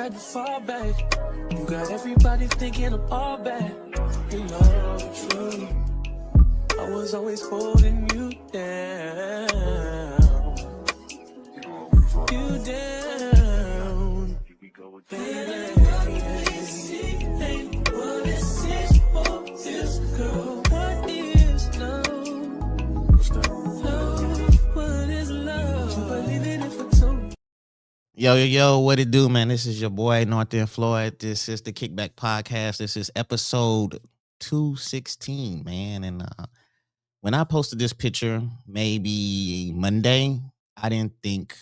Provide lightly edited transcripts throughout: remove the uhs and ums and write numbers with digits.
had to fall back. You got everybody thinking I'm all bad. You know the truth. I was always holding you down. You down. Baby. What is this for this girl? What is love? Love, what is love? You believe in it for two. Yo, what it do, man? This is your boy, Northern Floyd. This is the Kickback Podcast. This is episode 216, man. And when I posted this picture, maybe Monday, I didn't think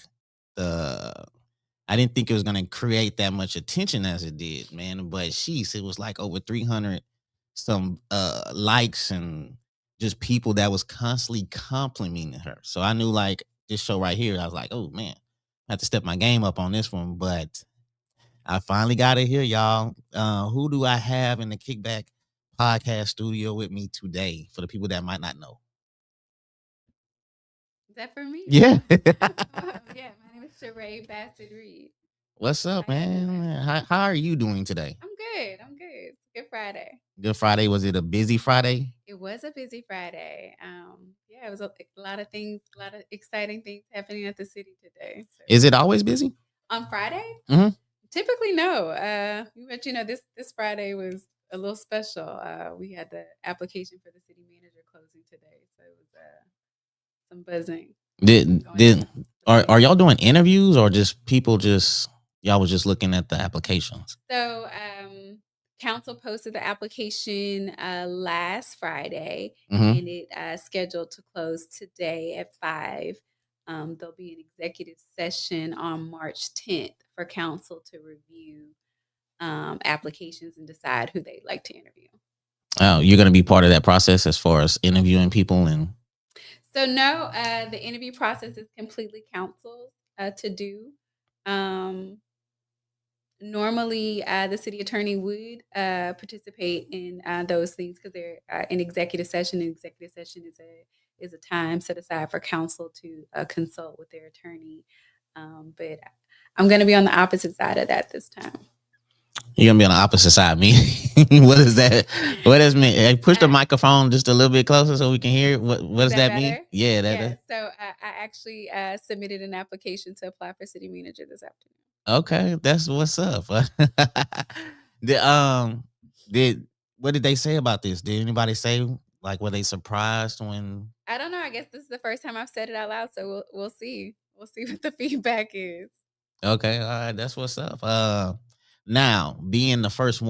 it was gonna create that much attention as it did, man. But sheesh, it was like over 300 some likes and just people that was constantly complimenting her. So I knew like this show right here, I was like, oh man, I have to step my game up on this one. But I finally got it here, y'all. Who do I have in the Kickback Podcast studio with me today? For the people that might not know. Is that for me? Yeah. Yeah, my name is Sharae Bassett Reed. What's up, man? How are you doing today? I'm good. It's Good Friday. Good Friday. Was it a busy Friday? It was a busy Friday. Yeah, it was a lot of things, a lot of exciting things happening at the city today. So. Is it always busy? On Friday? Mm-hmm. Typically, no. But this Friday was a little special. We had the application for the city manager closing today, so it was some buzzing. Are y'all doing interviews or just people y'all was just looking at the applications? So council posted the application last Friday, and it scheduled to close today at 5. There'll be an executive session on March 10th for council to review applications and decide who they'd like to interview. Oh, you're going to be part of that process as far as interviewing people? So no, the interview process is completely council's to do. Normally, the city attorney would participate in those things because they're in executive session. An executive session is a time set aside for council to consult with their attorney. But I'm going to be on the opposite side of that this time. You're going to be on the opposite side of me? What is that? What does it mean? Hey, push the microphone just a little bit closer so we can hear it. What does that mean? Yeah. So I actually submitted an application to apply for city manager this afternoon. Okay, that's what's up. What did they say about this? Did anybody say, like, were they surprised when? I don't know. I guess this is the first time I've said it out loud, so we'll see. We'll see what the feedback is. Okay, all right, that's what's up. Now, being the first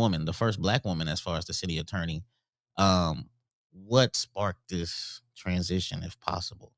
Black woman as far as the city attorney, what sparked this transition, if possible?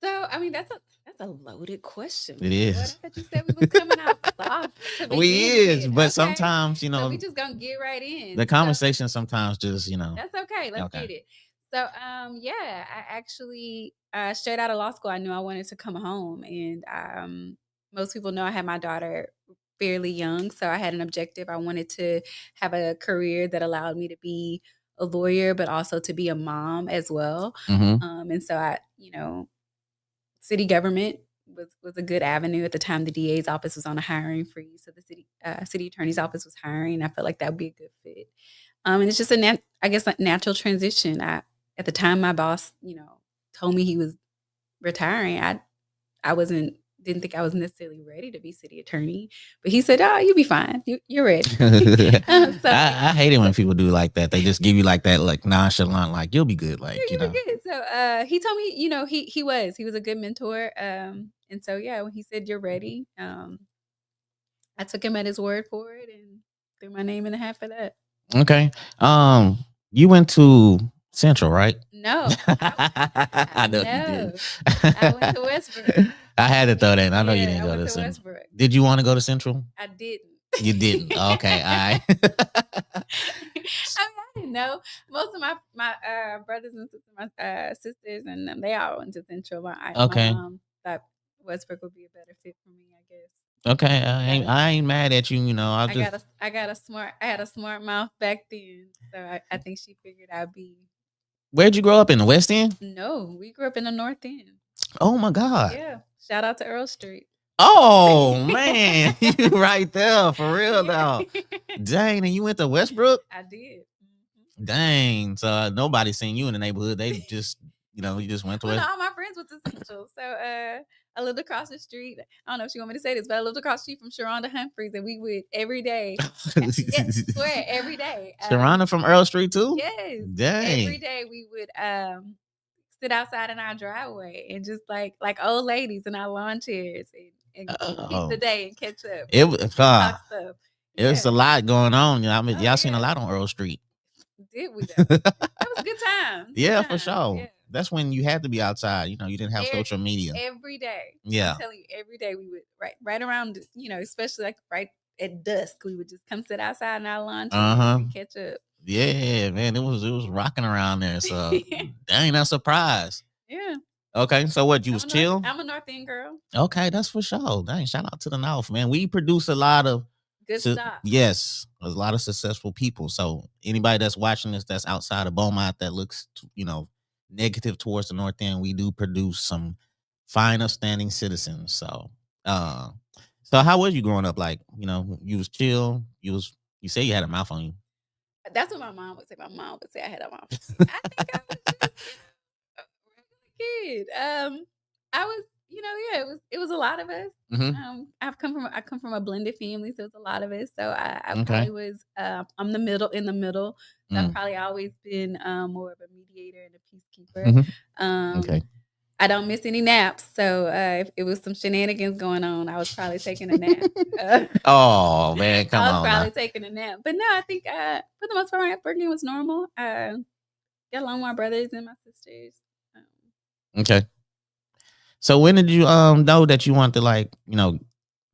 So, I mean, that's a loaded question. It is. I thought you said we was coming out soft. But okay. Sometimes, So we just gonna get right in. The conversation sometimes just, That's okay. Let's get it. So, I actually straight out of law school, I knew I wanted to come home, and most people know I had my daughter fairly young, so I had an objective. I wanted to have a career that allowed me to be a lawyer, but also to be a mom as well. Mm-hmm. And so I, city government was a good avenue. At the time, the DA's office was on a hiring freeze, so the city attorney's office was hiring. I felt like that would be a good fit. And it's just a natural transition. At the time, my boss, told me he was retiring. I didn't think I was necessarily ready to be city attorney, but he said, "Oh, you'll be fine. You're ready." I hate it when people do like that. They just give you like that, like nonchalant, like you'll be good, like you'll be good. So he told me, he was a good mentor, and so when he said you're ready, I took him at his word for it and threw my name in the hat for that. Okay. You went to Central, right? No. I know you did. I went to Westbrook. I had to throw that in. I know you didn't go to Central. Westbrook. Did you want to go to Central? I didn't. You didn't? Okay. All right. I didn't know. Most of my brothers and sisters and they all went to Central. My mom thought Westbrook would be a better fit for me, I guess. Okay, I ain't mad at you. I had a smart mouth back then, so I think she figured I'd be. Where'd you grow up, in the West End? No, we grew up in the North End. Oh my God! Yeah, shout out to Earl Street. Oh man, you right there for real though. Dang, and you went to Westbrook? I did. Dang, so nobody seen you in the neighborhood. They just, you just went to Well, no, West. all my friends went to Central. So I lived across the street. I don't know if you want me to say this, but I lived across the street from Sharonda Humphreys, and we would every day. Yes, swear every day. Sharana from Earl Street too? Yes. Dang. Every day we would sit outside in our driveway and just like old ladies in our lawn chairs and keep the day and catch up. It was Talk stuff. It's a lot going on. I mean, Oh, y'all seen a yeah. lot on Earl Street. Did we though? That was a good time. Yeah, for sure. Yeah. That's when you had to be outside. You didn't have social media. Every day. Yeah. I'm telling you, every day we would right around, especially like right at dusk, we would just come sit outside in our lawn chairs and catch up. Yeah, man, it was rocking around there. So dang, not surprised. Yeah. Okay, so what, you was chill? I'm a North End girl. Okay, that's for sure. Dang, shout out to the North, man. We produce a lot of good stuff. Yes, a lot of successful people. So anybody that's watching this that's outside of Beaumont that looks, negative towards the North End, we do produce some fine, upstanding citizens. So, so how was you growing up? Like, you was chill. You say you had a mouth on you. That's what my mom would say. My mom would say I had a mouth. I think I was just a regular kid. I was, it was a lot of us. Mm-hmm. I come from a blended family, so it's a lot of us. So I probably was I'm in the middle. So I've probably always been more of a mediator and a peacekeeper. Mm-hmm. Okay. I don't miss any naps, so if it was some shenanigans going on, I was probably taking a nap. Oh man, come on! I was probably taking a nap, but no, I think for the most part, my upbringing was normal. Got along with my brothers and my sisters. Okay. So when did you know that you want to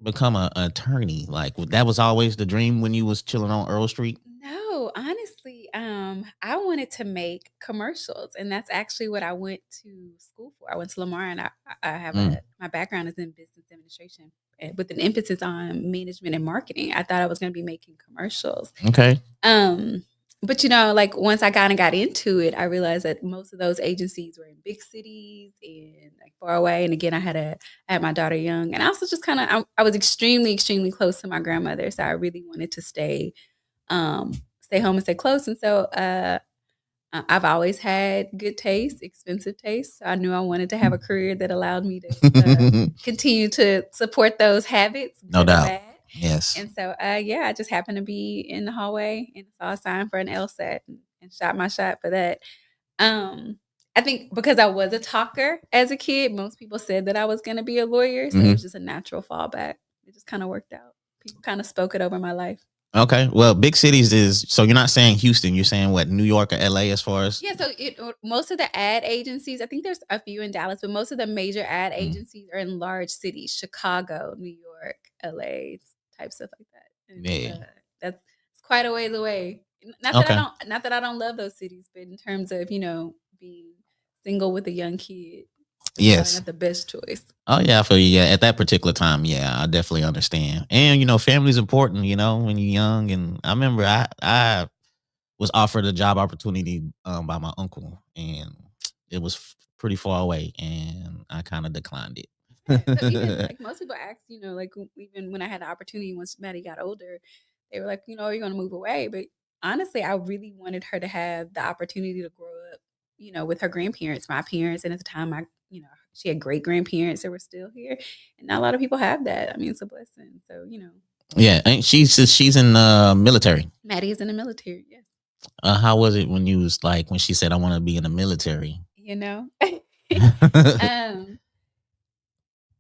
become an attorney? Like that was always the dream when you was chilling on Earl Street? No, honestly, I wanted to make commercials, and that's actually what I went to school for. I went to Lamar, and I have my background is in business administration with an emphasis on management and marketing. I thought I was going to be making commercials. Okay. But once I got into it, I realized that most of those agencies were in big cities and far away. And again, I had my daughter young, and I also just I was extremely, extremely close to my grandmother, so I really wanted to stay home and stay close. And so I've always had good taste, expensive taste. So I knew I wanted to have a career that allowed me to continue to support those habits. No doubt. Yes. And so, I just happened to be in the hallway and saw a sign for an LSAT and shot my shot for that. I think because I was a talker as a kid, most people said that I was going to be a lawyer. So it was just a natural fallback. It just kind of worked out. People kind of spoke it over my life. Okay. Well, big cities so you're not saying Houston, you're saying what, New York or LA as far as? Yeah, so most of the ad agencies, I think there's a few in Dallas, but most of the major ad agencies are in large cities, Chicago, New York, LA, type stuff like that. And, yeah. That's quite a ways away. Not that I don't love those cities, but in terms of, being single with a young kid, yes, not the best choice. Oh yeah, at that particular time, yeah, I definitely understand. And family's important, when you're young. And I remember I was offered a job opportunity by my uncle, and it was pretty far away, and I kind of declined it. Yeah, so even, most people ask, even when I had the opportunity, once Maddie got older, they were like, are you going to move away? But honestly, I really wanted her to have the opportunity to grow up, with her grandparents, my parents, and at the time, she had great grandparents that were still here, and not a lot of people have that. I mean, it's a blessing. So Yeah, and she's in the military. Maddie is in the military. Yes. How was it when you was when she said, "I want to be in the military"?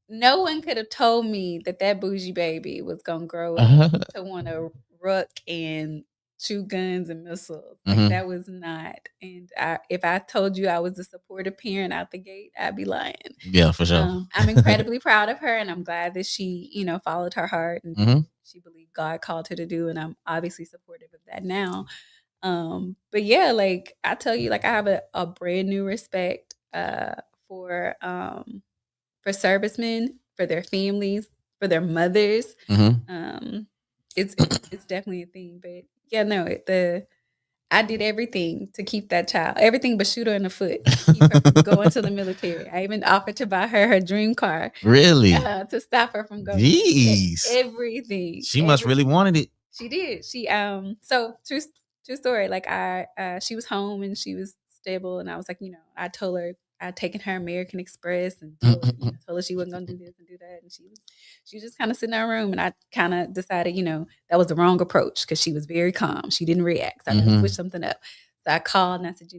No one could have told me that bougie baby was gonna grow up to want to ruck and shoot guns and missiles. That was not. And if I told you I was a supportive parent out the gate, I'd be lying. Yeah, for sure. I'm incredibly proud of her, and I'm glad that she, followed her heart and she believed God called her to do, and I'm obviously supportive of that now. But yeah, I tell you, I have a brand new respect for servicemen, for their families, for their mothers. It's definitely a thing. But yeah, no, I did everything to keep that child, everything but shoot her in the foot, keep her from going to the military. I even offered to buy her dream car Really? to stop her from going. Jeez. Everything. She must really wanted it. She did. She so true story. Like she was home and she was stable, and I was like, I told her I'd taken her American Express and told her she wasn't gonna do this and do that, and she was just kind of sitting in her room, and I kind of decided, that was the wrong approach because she was very calm. She didn't react. So I gotta switch something up. So I called and I said,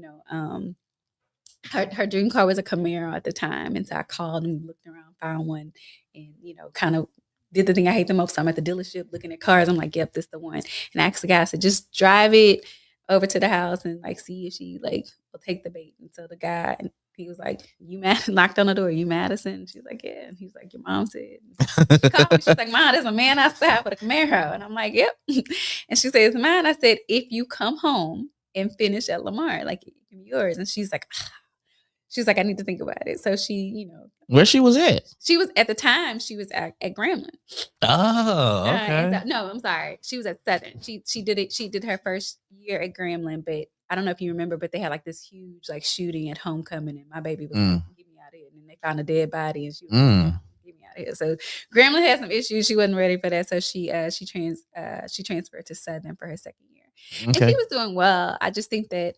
her dream car was a Camaro at the time, and so I called and looked around, found one, and kind of did the thing I hate the most. I'm at the dealership looking at cars. I'm like, yep, this the one. And I asked the guy, I said, just drive it over to the house and like see if she like will take the bait. And so the guy, and he was like, you mad? Knocked on the door. You Madison? She's like, yeah. And he was like, your mom said. She called me. She's like, Mom, there's a man outside with a Camaro. And I'm like, yep. And she said, it's mine. I said, if you come home and finish at Lamar, like it can be yours. And she's like, I need to think about it. So she, where she was at? She was at the time. She was at Grambling. Oh, okay. No, I'm sorry. She was at Southern. She did it. She did her first year at Grambling, but I don't know if you remember, but they had like this huge like shooting at homecoming, and my baby was like, "Get me out of here!" And then they found a dead body, and she was like, "Get me out of here!" So Grambling had some issues. She wasn't ready for that, so she transferred to Southern for her second year, and she was doing well. I just think that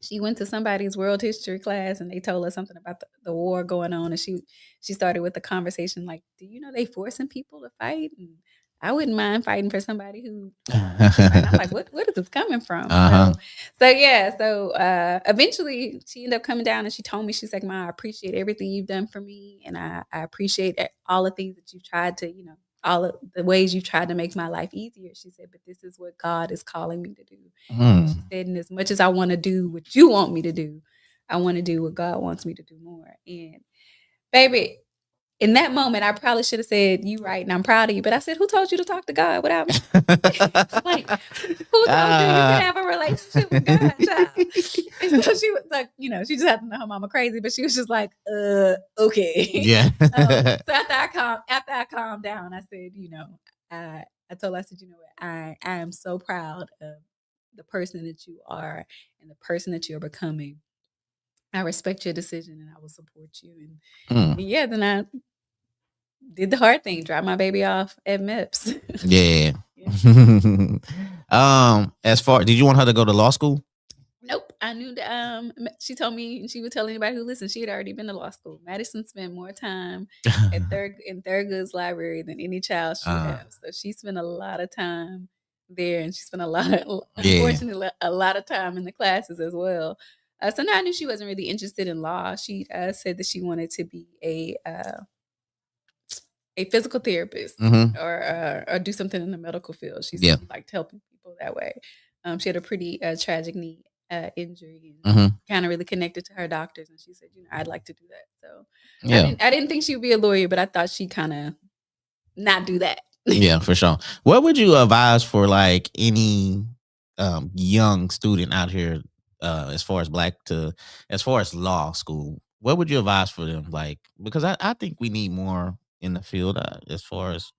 she went to somebody's world history class and they told her something about the war going on. And she started with the conversation like, do you know they forcing people to fight? And I wouldn't mind fighting for somebody who, I'm like, what is this coming from? So eventually she ended up coming down and she told me, she's like, Ma, I appreciate everything you've done for me. And I appreciate all the things that you've tried to, all of the ways you've tried to make my life easier. She said, but this is what God is calling me to do. She said, and as much as I want to do what you want me to do, I want to do what God wants me to do more. And baby, in that moment, I probably should have said, you right, and I'm proud of you. But I said, who told you to talk to God without me? Like, who told you can have a relationship with God, child? And so she was like, she just had to know her mama crazy, but she was just like, okay. Yeah. So after I calmed down, I said, I told her, I said, you know what, I am so proud of the person that you are and the person that you're becoming. I respect your decision and I will support you. And yeah, then I did the hard thing, dropped my baby off at MEPS. Yeah. Did you want her to go to law school? Nope. I knew that she told me, and she would tell anybody who listened, she had already been to law school. Madison spent more time in Thurgood's library than any child should have. So she spent a lot of time there, and she spent unfortunately, a lot of time in the classes as well. So now I knew she wasn't really interested in law. She said that she wanted to be a physical therapist or do something in the medical field. She liked helping people that way. She had a pretty tragic knee injury and kind of really connected to her doctors. And she said, I'd like to do that. So I didn't think she would be a lawyer, but I thought she'd kind of not do that. Yeah, for sure. What would you advise for like any young student out here as far as law school? What would you advise for them? Like, because I think we need more in the field as far as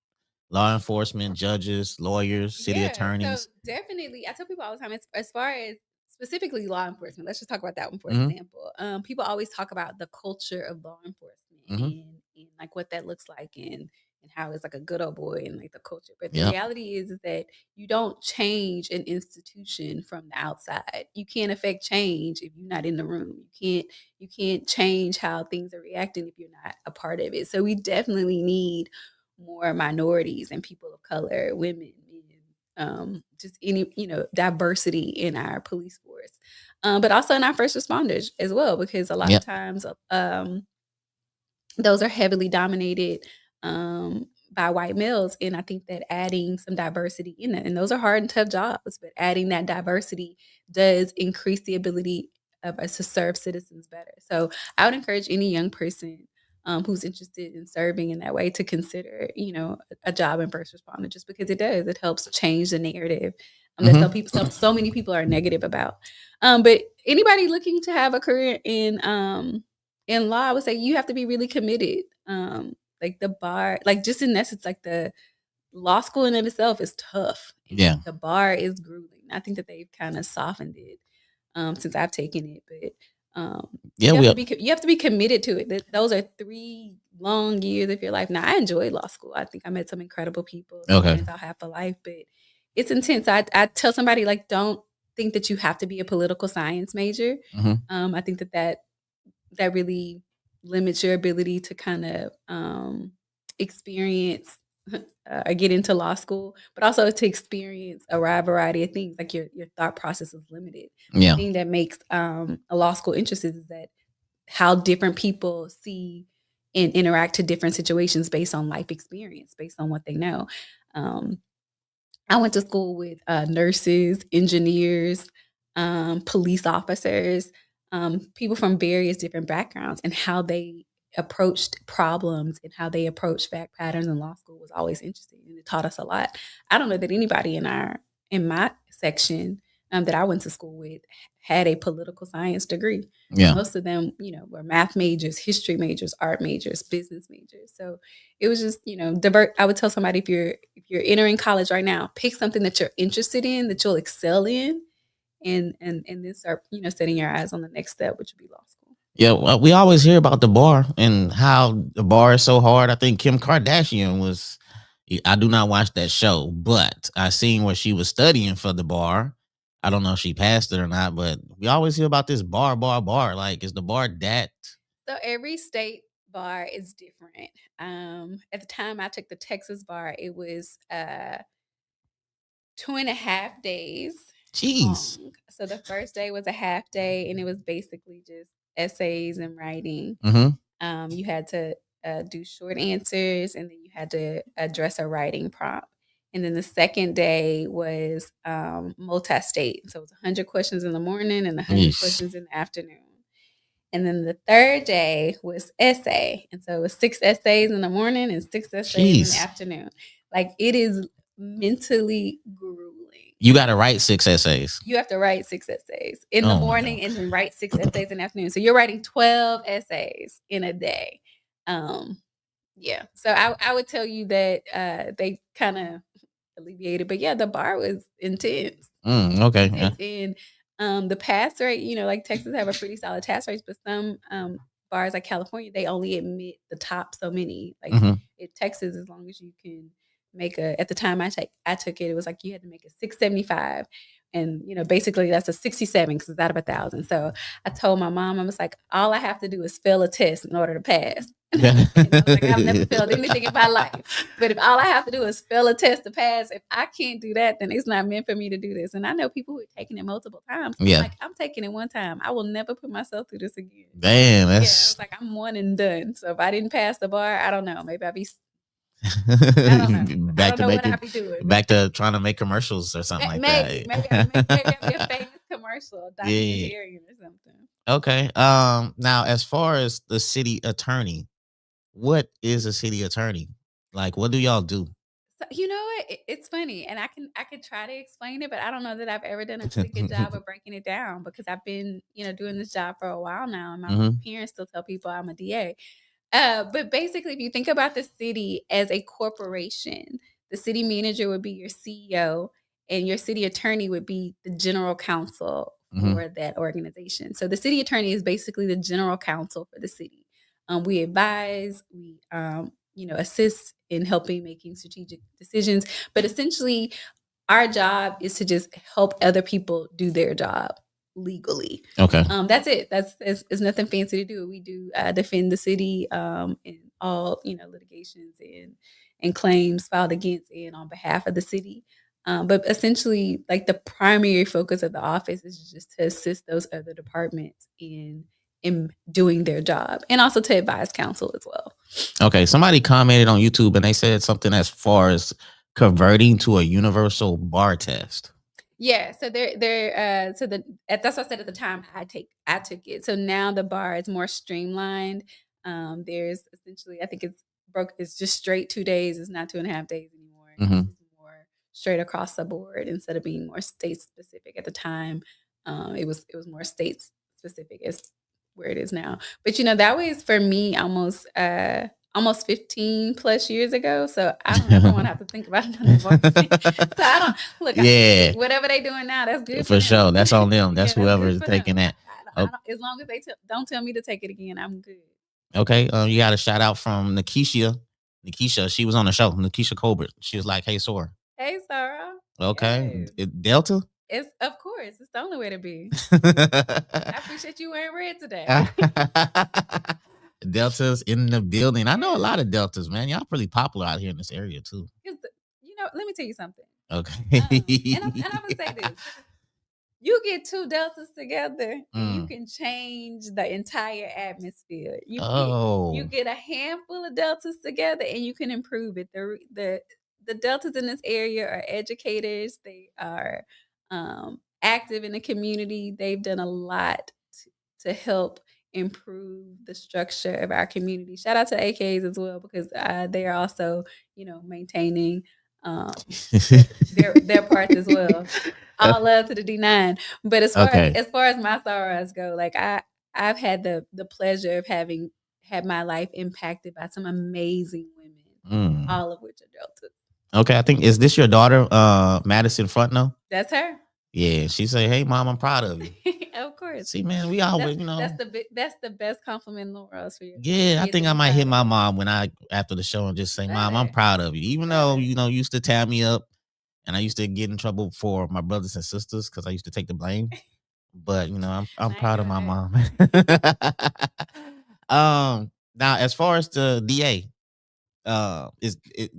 law enforcement, judges, lawyers, city attorneys. So definitely, I tell people all the time, as far as specifically law enforcement, let's just talk about that one for example. People always talk about the culture of law enforcement and like what that looks like and how it's like a good old boy and like the culture. But the reality is that you don't change an institution from the outside. You can't affect change if you're not in the room. You can't change how things are reacting if you're not a part of it. So we definitely need more minorities and people of color, women, men, just any, diversity in our police force, but also in our first responders as well, because a lot of times those are heavily dominated by white males. And I think that adding some diversity in it, and those are hard and tough jobs, but adding that diversity does increase the ability of us to serve citizens better. So I would encourage any young person who's interested in serving in that way to consider, a job in first responder, just because it helps change the narrative that so many people are negative about. But anybody looking to have a career in law, I would say you have to be really committed. Like the bar, like just in essence, like the law school in itself is tough. Yeah. The bar is grueling. I think that they've kind of softened it since I've taken it. But Yeah, you have to be committed to it. Those are 3 long years of your life. Now, I enjoyed law school. I think I met some incredible people, some Okay. friends I'll have for life, but it's intense. I tell somebody, like, don't think that you have to be a political science major. I think that really limits your ability to kind of experience or get into law school, but also to experience a wide variety of things. Like your thought process is limited. Yeah. The thing that makes a law school interesting is that how different people see and interact to different situations based on life experience, based on what they know. I went to school with nurses, engineers, police officers, people from various different backgrounds, and how they approached problems and how they approached fact patterns in law school was always interesting, and it taught us a lot. I don't know that anybody in my section that I went to school with had a political science degree. Yeah. Most of them, were math majors, history majors, art majors, business majors. So it was just, divert. I would tell somebody, if you're entering college right now, pick something that you're interested in, that you'll excel in, and then start, setting your eyes on the next step, which would be law school. Yeah, well, we always hear about the bar and how the bar is so hard. I think Kim Kardashian was. I do not watch that show, but I seen where she was studying for the bar. I don't know if she passed it or not, but we always hear about this bar. Like, is the bar that? So every state bar is different. At the time I took the Texas bar, it was 2.5 days Jeez. long. So the first day was a half day, and it was basically just essays and writing. You had to do short answers, and then you had to address a writing prompt. And then the second day was multi-state. So it was 100 questions in the morning and 100 Yeesh. questions in the afternoon. And then the third day was essay. And so it was 6 essays in the morning and 6 essays in the afternoon. Like, it is mentally grueling. You got to write 6 essays. You have to write 6 essays in the morning and then write 6 essays in the afternoon. So you're writing 12 essays in a day. Yeah. So I would tell you that they kind of alleviated, but yeah, the bar was intense. Okay. And the pass rate, like Texas have a pretty solid pass rates, but some bars like California, they only admit the top so many. Like in Texas, as long as you can make at the time I took it, it was like you had to make a 675. And, basically that's a 67 because it's out of 1,000. So I told my mom, I was like, all I have to do is fail a test in order to pass. And I was like, I've never failed anything in my life. But if all I have to do is fail a test to pass, if I can't do that, then it's not meant for me to do this. And I know people who are taking it multiple times. Yeah. I'm like, I'm taking it one time. I will never put myself through this again. Damn, that's... Yeah, it's like I'm one and done. So if I didn't pass the bar, I don't know. Maybe I'd be... I don't know. Back what I'd be doing. Back to trying to make commercials or something like that. Maybe I'd be a famous commercial, documentarian or something. Okay. Now, as far as the city attorney, what is a city attorney? Like, what do y'all do? So, you know what? It's funny, and I could try to explain it, but I don't know that I've ever done a really good job of breaking it down, because I've been, doing this job for a while now, and my parents still tell people I'm a DA. But basically, if you think about the city as a corporation, the city manager would be your CEO, and your city attorney would be the general counsel for that organization. So the city attorney is basically the general counsel for the city. We advise, we assist in helping making strategic decisions, but essentially our job is to just help other people do their job legally. Okay. That's it. It's nothing fancy to do. We do defend the city in all litigations and claims filed against and on behalf of the city. But essentially, like, the primary focus of the office is just to assist those other departments in doing their job, and also to advise counsel as well. Okay, somebody commented on YouTube and they said something as far as converting to a universal bar test. Yeah, so that's what I said at the time I took it. So now the bar is more streamlined. There's essentially, I think it's just straight 2 days. It's not 2.5 days anymore. It's more straight across the board instead of being more state specific. At the time, it was more state specific as where it is now. But that was for me almost almost 15 plus years ago. So I don't ever want to have to think about another varsity. So I don't look. Yeah. Whatever they doing now, that's good For sure. them. That's on them. That's Yeah, whoever good is for taking them. that. I don't, as long as they don't tell me to take it again, I'm good. Okay. You got a shout out from Nikisha. Nikisha, she was on the show. Nikisha Colbert. She was like, "Hey, Sora." Hey, Sarah. Okay. Yes. Delta. It's of course. It's the only way to be. I appreciate you wearing red today. Deltas in the building. I know a lot of Deltas, man. Y'all pretty popular out here in this area too. Let me tell you something. Okay. And I'm gonna say this. You get two Deltas together and you can change the entire atmosphere. You get a handful of Deltas together and you can improve it. The Deltas in this area are educators. They are active in the community. They've done a lot to help improve the structure of our community. Shout out to AKs as well because they are also, maintaining their parts as well. All love to the D9. But as far as my sorrows go, like I've had the pleasure of having had my life impacted by some amazing women, all of which are Delta. Okay, I think is this your daughter, Madison Frontno? That's her. Yeah, she say, "Hey, mom, I'm proud of you." Of course. See, man, we always, that's the best compliment in the world for you. Yeah, I think I might hit my mom after the show and just say, "Mom, I'm proud of you." Even though you used to tie me up, and I used to get in trouble for my brothers and sisters because I used to take the blame. But I'm proud of my mom. Now as far as the DA,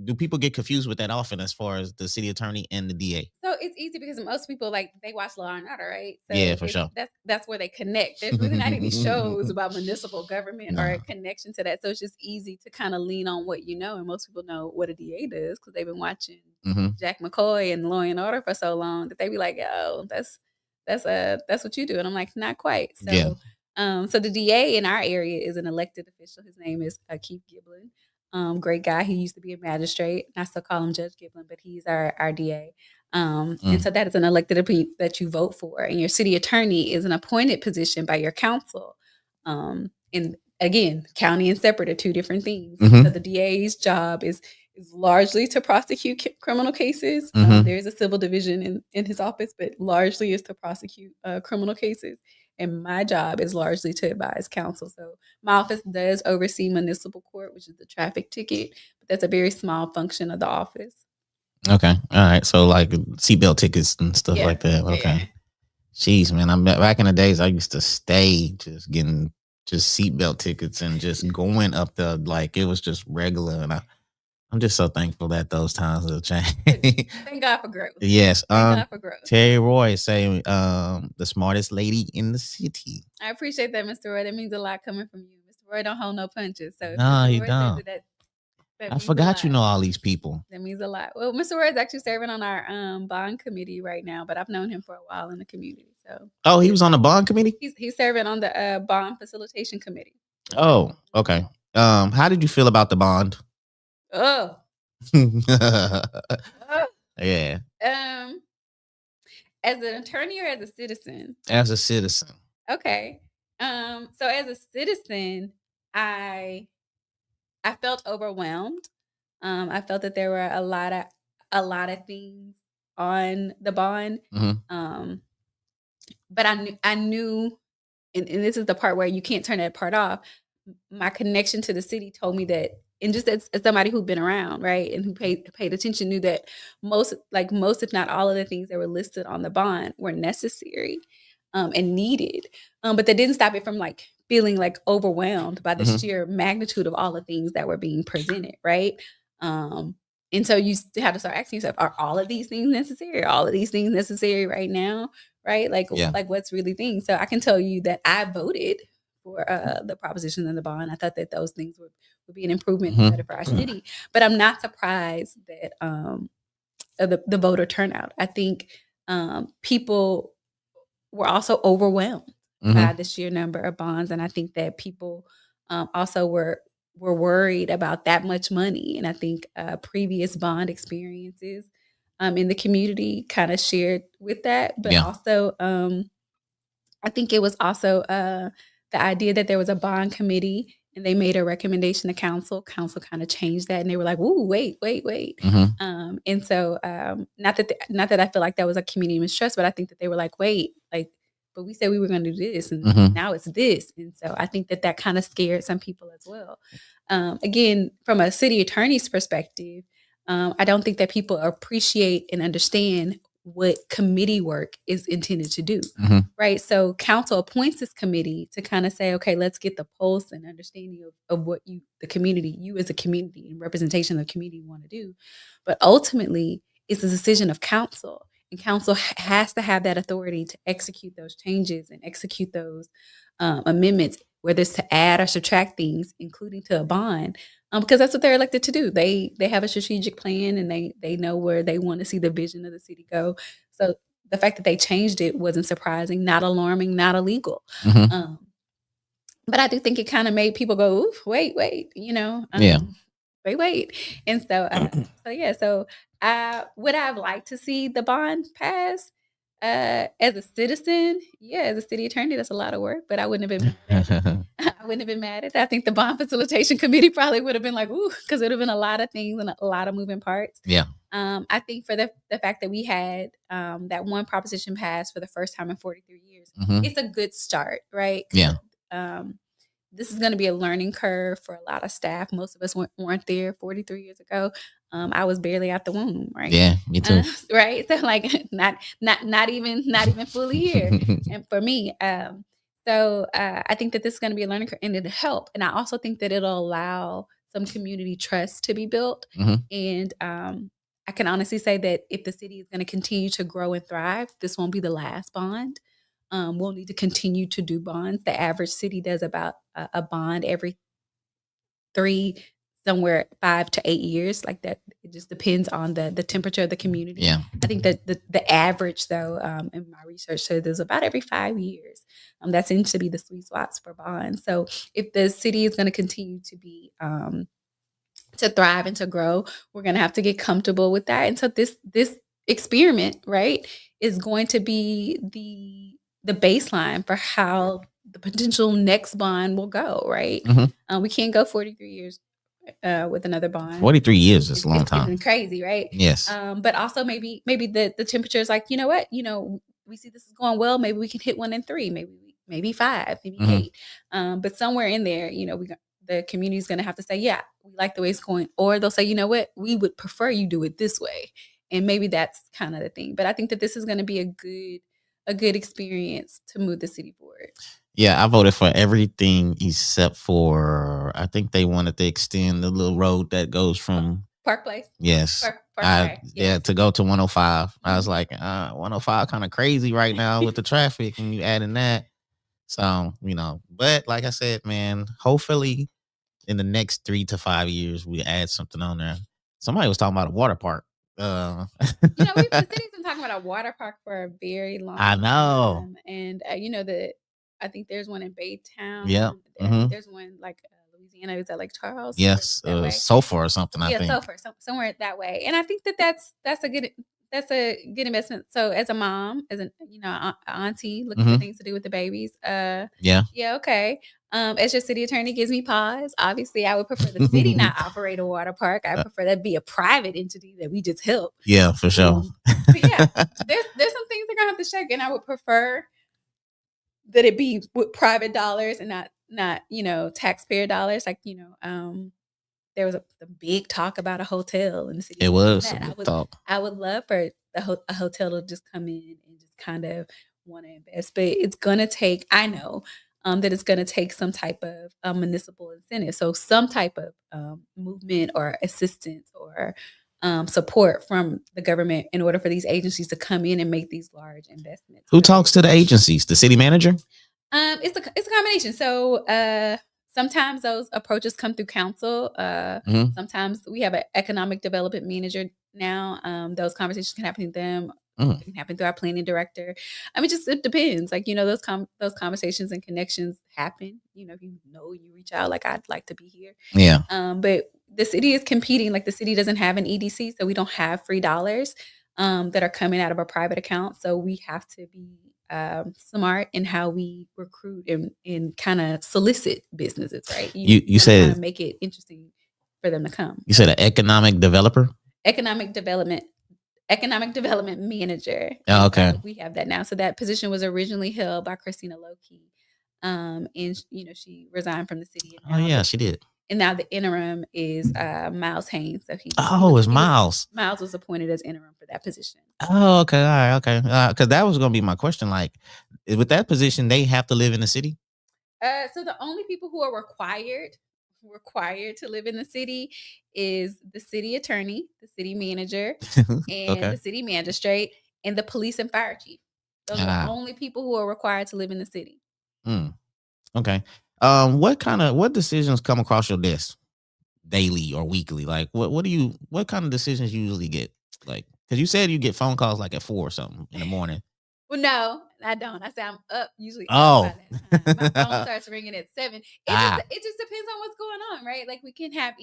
do people get confused with that often as far as the city attorney and the DA? So it's easy because most people they watch Law and Order, right? So yeah, for sure. That's where they connect. There's really not any shows about municipal government or a connection to that. So it's just easy to kind of lean on what you know, and most people know what a DA does because they've been watching Jack McCoy and Law and Order for so long that they be like, "Oh, that's what you do," and I'm like, "Not quite." So, so the DA in our area is an elected official. His name is Keith Giblin. Great guy. He used to be a magistrate. I still call him Judge Giblin, but he's our DA. And so that is an elected appointment that you vote for. And your city attorney is an appointed position by your council. And again, county and separate are two different things. So the DA's job is largely to prosecute criminal cases. There's a civil division in his office, but largely is to prosecute criminal cases. And my job is largely to advise counsel. So my office does oversee municipal court, which is the traffic ticket, but that's a very small function of the office. Okay. All right. So like seatbelt tickets and stuff like that. Okay. Yeah. Jeez, man. I'm back in the days I used to stay just getting seatbelt tickets and just going up the like it was just regular, and I'm just so thankful that those times have changed. Thank God for growth. Yes. Thank God for growth. Terry Roy saying the smartest lady in the city. I appreciate that, Mr. Roy. That means a lot coming from you. Mr. Roy don't hold no punches. So no, he don't. I forgot you know all these people. That means a lot. Well, Mr. Roy is actually serving on our bond committee right now, but I've known him for a while in the community. So he was on the bond committee? He's serving on the bond facilitation committee. Oh, okay. How did you feel about the bond? Oh. Yeah. As an attorney or as a citizen? As a citizen. Okay. So as a citizen, I felt overwhelmed. I felt that there were a lot of things on the bond. But I knew, and this is the part where you can't turn that part off. My connection to the city told me that, and just as somebody who'd been around, right, and who paid attention, knew that most, if not all of the things that were listed on the bond were necessary and needed. But that didn't stop it from feeling overwhelmed by the sheer magnitude of all the things that were being presented, right? And so you have to start asking yourself, are all of these things necessary? Are all of these things necessary right now? Right? Like what's really things? So I can tell you that I voted for the proposition in the bond. I thought that those things would be an improvement better for our city. But I'm not surprised that the voter turnout. I think people were also overwhelmed by the sheer number of bonds. And I think that people also were worried about that much money. And I think previous bond experiences in the community kind of shared with that. But also, I think it was also the idea that there was a bond committee and they made a recommendation to council. Council kind of changed that, and they were like, "Ooh, wait." And so, not that I feel like that was a community mistrust, but I think that they were like, "Wait, like, but we said we were going to do this, and now it's this." And so, I think that kind of scared some people as well. Again, from a city attorney's perspective, I don't think that people appreciate and understand what committee work is intended to do, right? So council appoints this committee to kind of say, okay, let's get the pulse and understanding of what you as a community and representation of the community want to do. But ultimately, it's a decision of council. And council has to have that authority to execute those changes and execute those amendments, whether it's to add or subtract things, including to a bond. Because that's what they're elected to do. They have a strategic plan, and they know where they want to see the vision of the city go. So the fact that they changed it wasn't surprising, not alarming, not illegal. But I do think it kind of made people go, "Oof, wait, wait," wait. And so, so would I have liked to see the bond pass? As a citizen, as a city attorney, that's a lot of work, but I wouldn't have been mad at it. I wouldn't have been mad at it. I think the bond facilitation committee probably would have been like, ooh, because it would have been a lot of things and a lot of moving parts. I think for the fact that we had that one proposition passed for the first time in 43 years, it's a good start, right? This is going to be a learning curve for a lot of staff. Most of us weren't there 43 years ago. I was barely out the womb, right? Yeah, me too. Right. So like not even fully here. And for me, I think that this is going to be a learning curve, and it'll help. And I also think that it'll allow some community trust to be built. And I can honestly say that if the city is going to continue to grow and thrive, this won't be the last bond. We'll need to continue to do bonds. The average city does about a bond every 5 to 8 years, like that. It just depends on the temperature of the community. I think that the average, though, in my research says there's about every 5 years. That seems to be the sweet spots for bonds. So if the city is going to continue to be to thrive and to grow, we're going to have to get comfortable with that. And so this experiment, right, is going to be the baseline for how the potential next bond will go, right? We can't go 43 years with another bond. 43 years is a long time. It's crazy, right? Yes. But also maybe the temperature is like, you know what? We see this is going well. Maybe we can hit 1 in 3, maybe 5, maybe 8. But somewhere in there, the community is going to have to say, yeah, we like the way it's going. Or they'll say, you know what? We would prefer you do it this way. And maybe that's kind of the thing. But I think that this is going to be a good experience to move the city forward. Yeah, I voted for everything except for, I think they wanted to extend the little road that goes from Park Place. Yes. To go to 105. I was like, 105 kind of crazy right now with the traffic and you adding that. So, but like I said, man, hopefully in the next 3 to 5 years, we add something on there. Somebody was talking about a water park. The city's been talking about a water park for a very long time. I know. And, I think there's one in Baytown. Yeah. There's one like Louisiana. Is that like Charles? Yes. Sulphur or something, I think. Yeah, Sulphur. Somewhere that way. And I think that's a good investment. So as a mom, as an auntie looking for things to do with the babies. Yeah, okay. As your city attorney gives me pause. Obviously, I would prefer the city not operate a water park. I prefer that be a private entity that we just help. Yeah, for sure. But yeah, there's some things they're gonna have to check, and I would prefer that it be with private dollars and not taxpayer dollars. Like there was a big talk about a hotel in the city. It was a big talk. I would love for a hotel to just come in and just kind of want to invest, but it's gonna take. I know that it's gonna take some type of municipal incentive, so some type of movement or assistance or support from the government in order for these agencies to come in and make these large investments. Who talks to the agencies? The city manager? It's a combination. So sometimes those approaches come through council. Sometimes we have an economic development manager now. Those conversations can happen with them. It can happen through our planning director. It depends. Like, those conversations and connections happen. If you reach out, like, I'd like to be here. Yeah. But the city is competing. Like, the city doesn't have an EDC, so we don't have free dollars that are coming out of a private account. So we have to be smart in how we recruit and kind of solicit businesses, right? You wanna said kinda make it interesting for them to come. you said an economic developer. Economic development manager. Oh, And okay. so we have that now. So that position was originally held by Christina Loki. And she resigned from the city, and Oh now yeah, she did. the interim is Miles Haynes. So Oh, it's Miles. Miles was appointed as interim for that position. Oh, okay. All right. Okay. Because that was gonna be my question. Like, with that position, they have to live in the city. So the only people who are required to live in the city is the city attorney, the city manager, and Okay. the city magistrate, and the police and fire chief. Those are the Ah. only people who are required to live in the city. Okay. What decisions come across your desk daily or weekly? Like, what kind of decisions you usually get? Like, because you said you get phone calls like at 4 or something in the morning. Well, no, I don't. I say I'm usually Oh. up by that time. My phone starts ringing at 7. It just depends on what's going on, right? Like we can have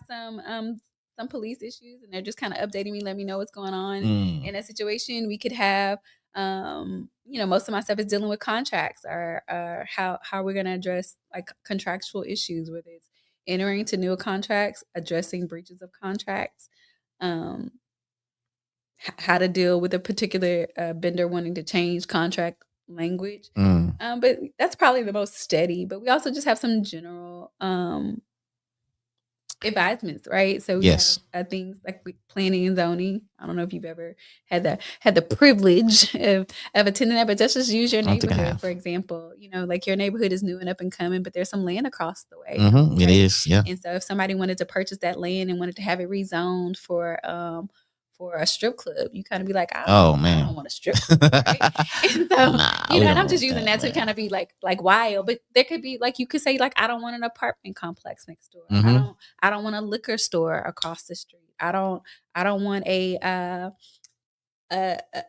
some police issues, and they're just kind of updating me, letting me know what's going on in a situation. We could have most of my stuff is dealing with contracts or how we're gonna address like contractual issues, whether it's entering into new contracts, addressing breaches of contracts. How to deal with a particular vendor wanting to change contract language. But that's probably the most steady. But we also just have some general advisements, right? So we Yes. have things like planning and zoning. I don't know if you've ever had the privilege of attending that, but just use your I don't think I neighborhood, have. for example. Like your neighborhood is new and up and coming, but there's some land across the way. It right? is, yeah. And so if somebody wanted to purchase that land and wanted to have it rezoned for a strip club, you kind of be like, I don't want a strip club, right? And so, and I'm just using that to kind of be like wild, but there could be like, you could say like, I don't want an apartment complex next door. I don't want a liquor store across the street. I don't want an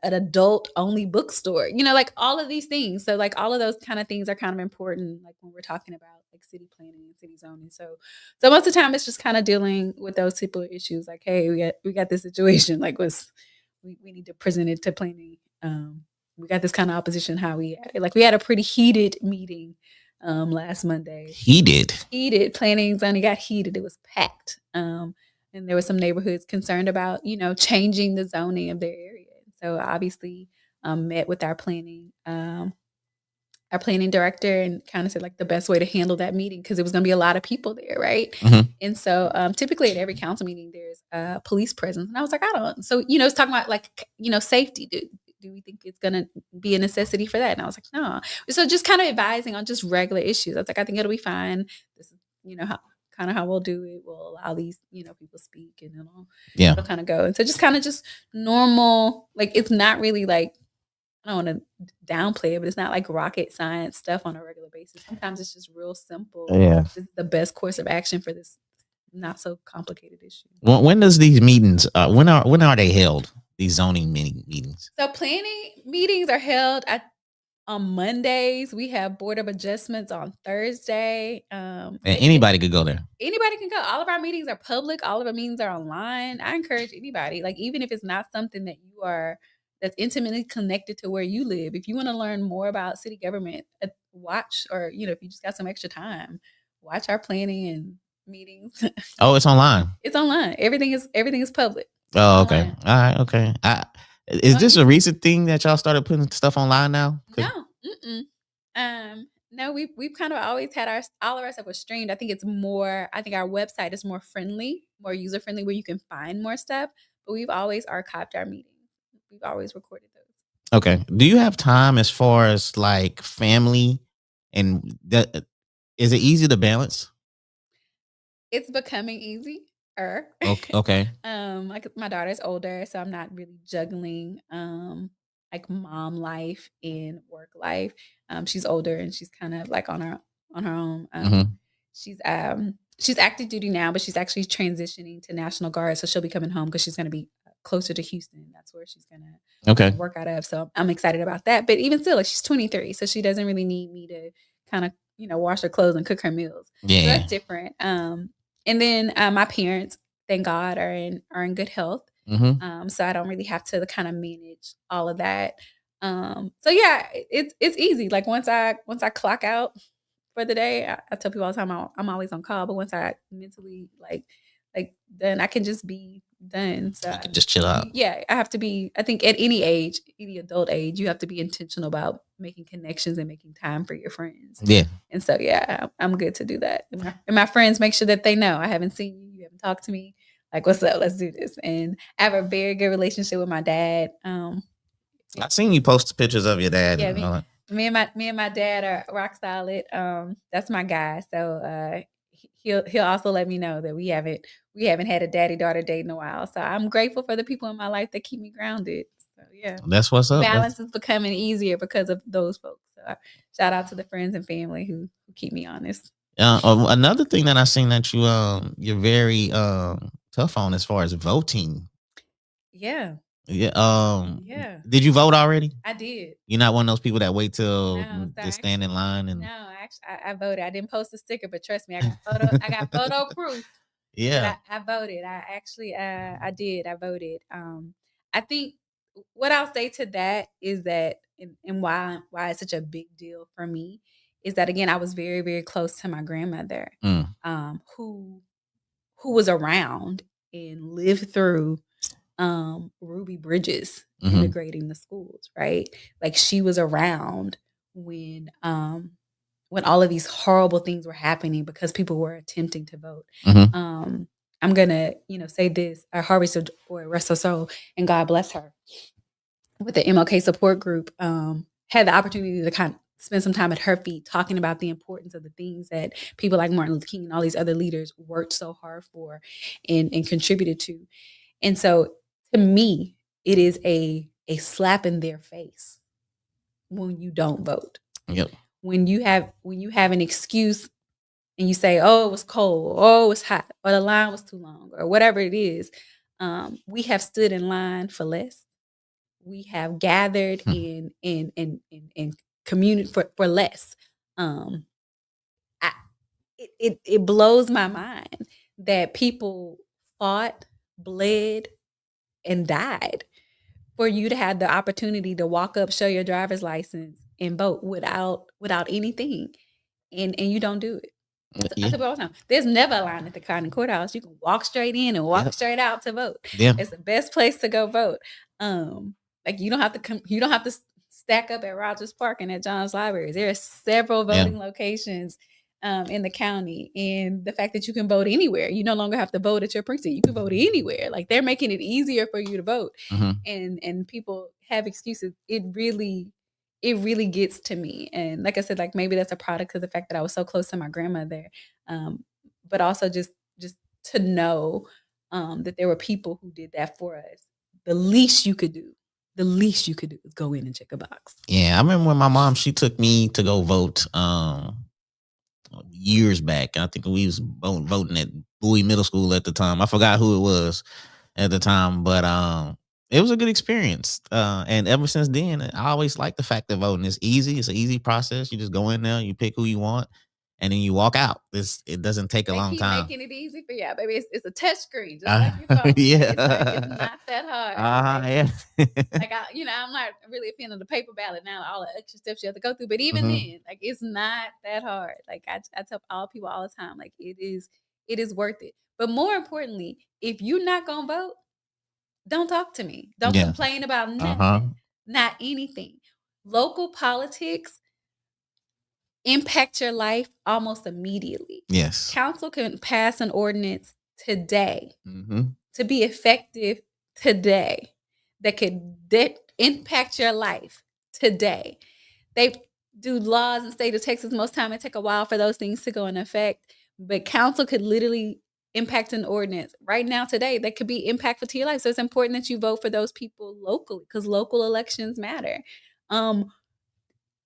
adult only bookstore, like all of these things. So like all of those kind of things are kind of important, like when we're talking about like city planning and city zoning. So most of the time it's just kind of dealing with those type of issues. Like, hey, we got this situation. Like, we need to present it to planning. We got this kind of opposition. How we had it. Like, we had a pretty heated meeting last Monday. Heated. Planning zoning got heated. It was packed. And there were some neighborhoods concerned about, changing the zoning of their area. So obviously met with our planning director and kind of said like the best way to handle that meeting, because it was going to be a lot of people there, right? And so typically at every council meeting there's police presence, and I was like, I don't. So it's talking about like safety. Do we think it's going to be a necessity for that? And I was like, no. So just kind of advising on just regular issues. I was like, I think it'll be fine. This is how we'll do it. We'll allow these people speak, and it'll kind of go. And so just normal. Like, it's not really like, I don't want to downplay it, but it's not like rocket science stuff on a regular basis. Sometimes it's just real simple. Yeah. It's the best course of action for this not so complicated issue. When does these meetings? When are they held? These zoning meetings. So planning meetings are held on Mondays. We have Board of Adjustments on Thursday. And anybody could go there. Anybody can go. All of our meetings are public. All of our meetings are online. I encourage anybody, like, even if it's not something that that's intimately connected to where you live. If you want to learn more about city government, watch, or if you just got some extra time, watch our planning and meetings. Oh, it's online. It's online. Everything is public. Oh, okay. Online. All right. Okay. Is this a recent thing that y'all started putting stuff online now? No. No, we've kind of always had all of our stuff was streamed. I think our website is more friendly, more user friendly, where you can find more stuff. But we've always archived our meetings. We've always recorded those. Okay. Do you have time as far as like family, and is it easy to balance? It's becoming easier. Okay. Like, my daughter's older, so I'm not really juggling like mom life and work life. She's older and she's kind of like on her own. She's active duty now, but she's actually transitioning to National Guard, so she'll be coming home because she's going to be closer to Houston. That's where she's going to work out of. So I'm excited about that. But even still, like, she's 23, so she doesn't really need me to kind of wash her clothes and cook her meals. Yeah, so that's different. And then my parents, thank God, are in good health. So I don't really have to kind of manage all of that. So yeah, it's easy. Like once I clock out for the day, I tell people all the time I'm always on call, but once I mentally like done, I can just be done. So You can just chill out. yeah, I have to be. I think at any age, any adult age, you have to be intentional about making connections and making time for your friends. Yeah. And so yeah, I'm good to do that. And my friends make sure that they know I haven't seen you, you haven't talked to me. Like, what's up? Let's do this. And I have a very good relationship with my dad. I seen you post pictures of your dad. Yeah, and all that. me and my dad are rock solid. That's my guy. So he'll also let me know that we haven't had a daddy daughter date in a while. So I'm grateful for the people in my life that keep me grounded. So yeah, That's what's up. balance is becoming easier because of those folks. So shout out to the friends and family who keep me honest. Another thing that I seen that you're very tough on as far as voting. Yeah. Yeah. Yeah. Did you vote already? I did. You're not one of those people that wait till No, they stand in line and. No, actually, I voted. I didn't post a sticker, but trust me, I got photo proof. Yeah. That I voted. I actually, I did. I voted. I think what I'll say to that is that, and why it's such a big deal for me is that again, I was very, very close to my grandmother, who was around and lived through Ruby Bridges integrating the schools, right? Like she was around when all of these horrible things were happening because people were attempting to vote. I'm gonna, say this: Harvey or rest her soul, and God bless her. With the MLK support group, had the opportunity to kind of spend some time at her feet, talking about the importance of the things that people like Martin Luther King and all these other leaders worked so hard for, and contributed to. And so, to me, it is a slap in their face when you don't vote. Yep. When you have an excuse and you say, "Oh, it was cold," "Oh, it was hot," or "the line was too long," or whatever it is, we have stood in line for less. We have gathered in community for less. It blows my mind that people fought, bled, and died for you to have the opportunity to walk up, show your driver's license, and vote without anything, and you don't do it. I tell people all the time, there's never a line at the county courthouse. You can walk straight in and walk straight out to vote. Yeah. It's the best place to go vote. Like you don't have to stack up at Rogers Park and at John's Libraries. There are several voting locations in the county, and the fact that you can vote anywhere, you no longer have to vote at your precinct. You can vote anywhere. Like they're making it easier for you to vote, and people have excuses. It really gets to me. And like I said, like maybe that's a product of the fact that I was so close to my grandmother, but also just to know that there were people who did that for us. The least you could do is go in and check a box. Yeah, I remember when my mom, she took me to go vote years back. I think we was voting at Bowie Middle School at the time. I forgot who it was at the time, but it was a good experience. And ever since then, I always like the fact that voting is easy. It's an easy process. You just go in there, you pick who you want, and then you walk out. It doesn't take a long time. Making it easy for you, baby. It's a touch screen, just like your phone. Yeah, it's not that hard. Yeah. Like I'm not really a fan of the paper ballot now. All the extra steps you have to go through, but even then, like it's not that hard. Like I tell all people all the time, like it is worth it. But more importantly, if you're not gonna vote, don't talk to me. Don't complain about nothing, not anything. Local politics impact your life almost immediately. Yes. Council can pass an ordinance today to be effective today that could impact your life today. They do laws in the state of Texas. Most time it take a while for those things to go into effect, but council could literally impact an ordinance right now today that could be impactful to your life. So it's important that you vote for those people locally because local elections matter.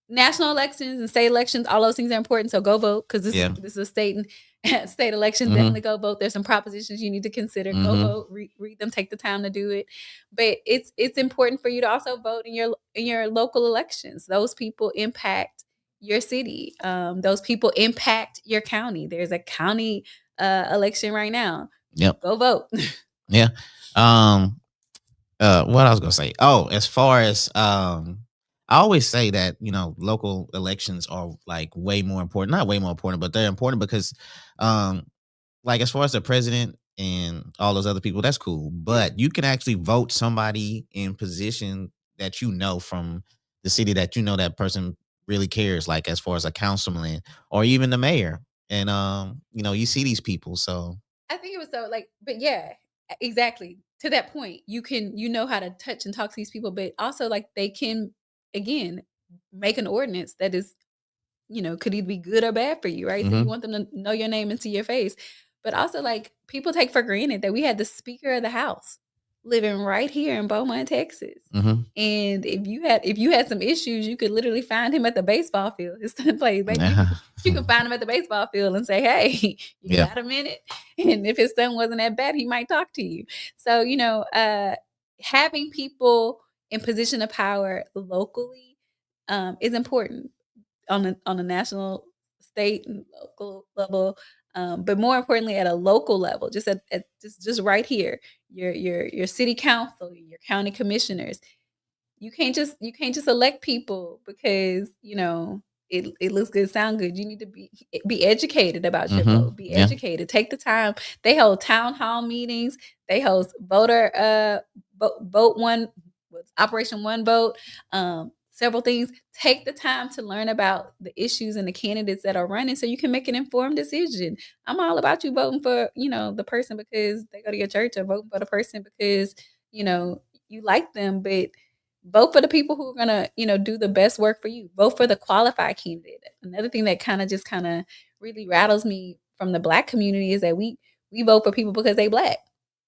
National elections and state elections, all those things are important. So go vote because this is a state election. Definitely go vote. There's some propositions you need to consider. Go vote, read them, take the time to do it. But it's important for you to also vote in your local elections. Those people impact your city. Those people impact your county. There's a county election right now. Yep. Go vote. Yeah. What I was gonna say. Oh, as far as I always say that, local elections are like way more important. Not way more important, but they're important because, um, like as far as the president and all those other people, that's cool. But you can actually vote somebody in position that from the city that that person really cares, like as far as a councilman or even the mayor. And you see these people. So I think it was so like, but yeah, exactly. To that point, you know how to touch and talk to these people, but also like they can again make an ordinance that is, could either be good or bad for you, right? So you want them to know your name and see your face. But also like people take for granted that we had the Speaker of the House living right here in Beaumont, Texas. And if you had some issues, you could literally find him at the baseball field. His son plays baseball. You can find him at the baseball field and say, "Hey, you got a minute?" And if his son wasn't that bad, he might talk to you. So having people in position of power locally is important on a national, state, and local level. But more importantly, at a local level, just at just right here, your city council, your county commissioners, you can't just elect people because it looks good, sound good. You need to be educated about your vote. Be educated. Take the time. They hold town hall meetings. They host vote one, Operation One Vote. Several things. Take the time to learn about the issues and the candidates that are running, so you can make an informed decision. I'm all about you voting for the person because they go to your church, or voting for the person because you like them, but vote for the people who are gonna, do the best work for you. Vote for the qualified candidate. Another thing that kind of really rattles me from the Black community is that we vote for people because they Black.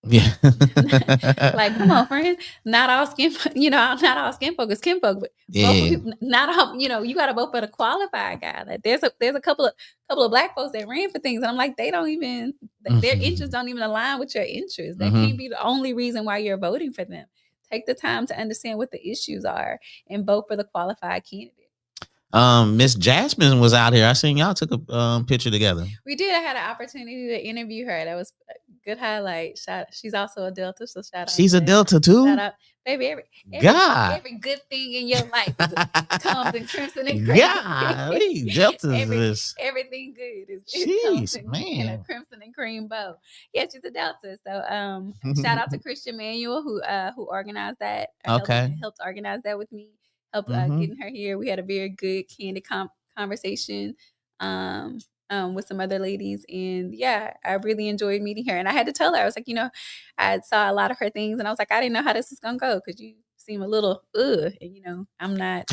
Yeah. Like, come on, friend. Not all skin, not all skin folk is kin folk, but vote for people. Not all, you got to vote for the qualified guy. Like, there's a couple of Black folks that ran for things, and I'm like, they don't even their interests don't even align with your interests. That can't be the only reason why you're voting for them. Take the time to understand what the issues are and vote for the qualified candidate. Miss Jasmine was out here. I seen y'all took a picture together. We did. I had an opportunity to interview her. That was a good highlight. She's also a Delta, so shout out. She's a Delta too. Shout out, baby. Every good thing in your life comes in crimson and cream. Yeah, Deltas. Everything good is Jeez, in a crimson and cream bow. Yeah, she's a Delta. So shout out to Christian Manuel who organized that. Helped organize that with me. Helped getting her here. We had a very good, candid conversation with some other ladies, and yeah, I really enjoyed meeting her. And I had to tell her, I was like, I saw a lot of her things, and I was like, I didn't know how this was gonna go because you seem a little and I'm not,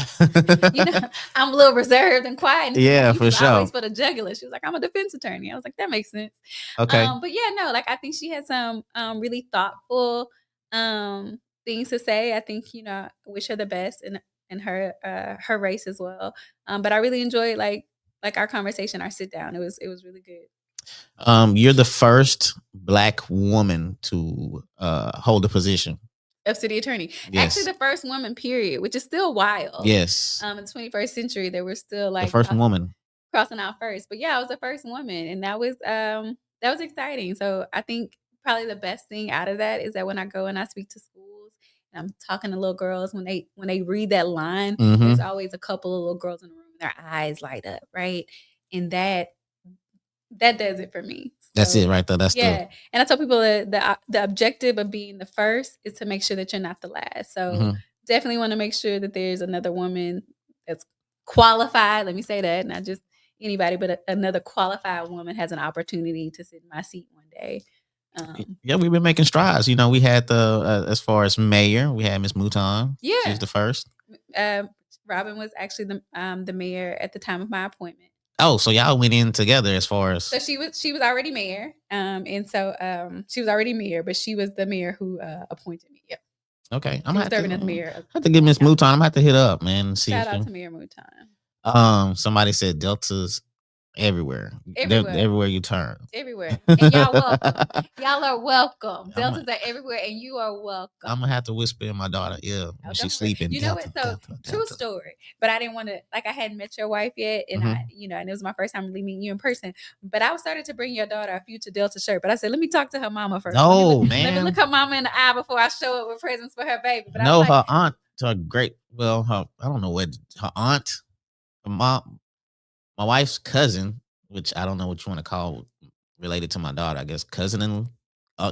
I'm a little reserved and quiet. And yeah, for sure. Always for the jugular. She was like, I'm a defense attorney. I was like, that makes sense. Okay. But yeah, no, like I think she had some really thoughtful things to say. I think I wish her the best in her race as well. But I really enjoyed like our conversation, our sit down. It was really good. You're the first Black woman to hold a position of city attorney. Yes. Actually, the first woman, period, which is still wild. Yes. In the 21st century, there were still like the first woman crossing out first. But yeah, I was the first woman, and that was exciting. So I think probably the best thing out of that is that when I go and I speak to schools, and I'm talking to little girls, when they read that line, there's always a couple of little girls in the room, their eyes light up, right? And that does it for me. That's it right there. That's and I tell people that the objective of being the first is to make sure that you're not the last. So definitely want to make sure that there's another woman that's qualified. Let me say that, not just anybody, but another qualified woman has an opportunity to sit in my seat one day. Yeah, we've been making strides. We had the as far as mayor, we had Miss Mouton. Yeah, she's the first. Robin was actually the mayor at the time of my appointment. Oh, so y'all went in together as far as. So she was already mayor, and so she was already mayor, but she was the mayor who appointed me. Yep. Okay, I'm serving as mayor. I have to get Miss Mouton. I'm gonna have to hit up, man. And see Shout out to Mayor Mouton. Somebody said Deltas everywhere. Everywhere you turn. Everywhere. And y'all welcome. Y'all are welcome. Deltas are everywhere, and you are welcome. I'm gonna have to whisper in my daughter ear when she's sleeping. Delta. True story. But I didn't want to, I hadn't met your wife yet, and and it was my first time really meeting you in person. But I was started to bring your daughter a future Delta shirt. But I said, let me talk to her mama first. No, man. Let me look her mama in the eye before I show up with presents for her baby. But no, her aunt to her I don't know what her aunt, her mom, my wife's cousin, which I don't know what you want to call related to my daughter. I guess cousin and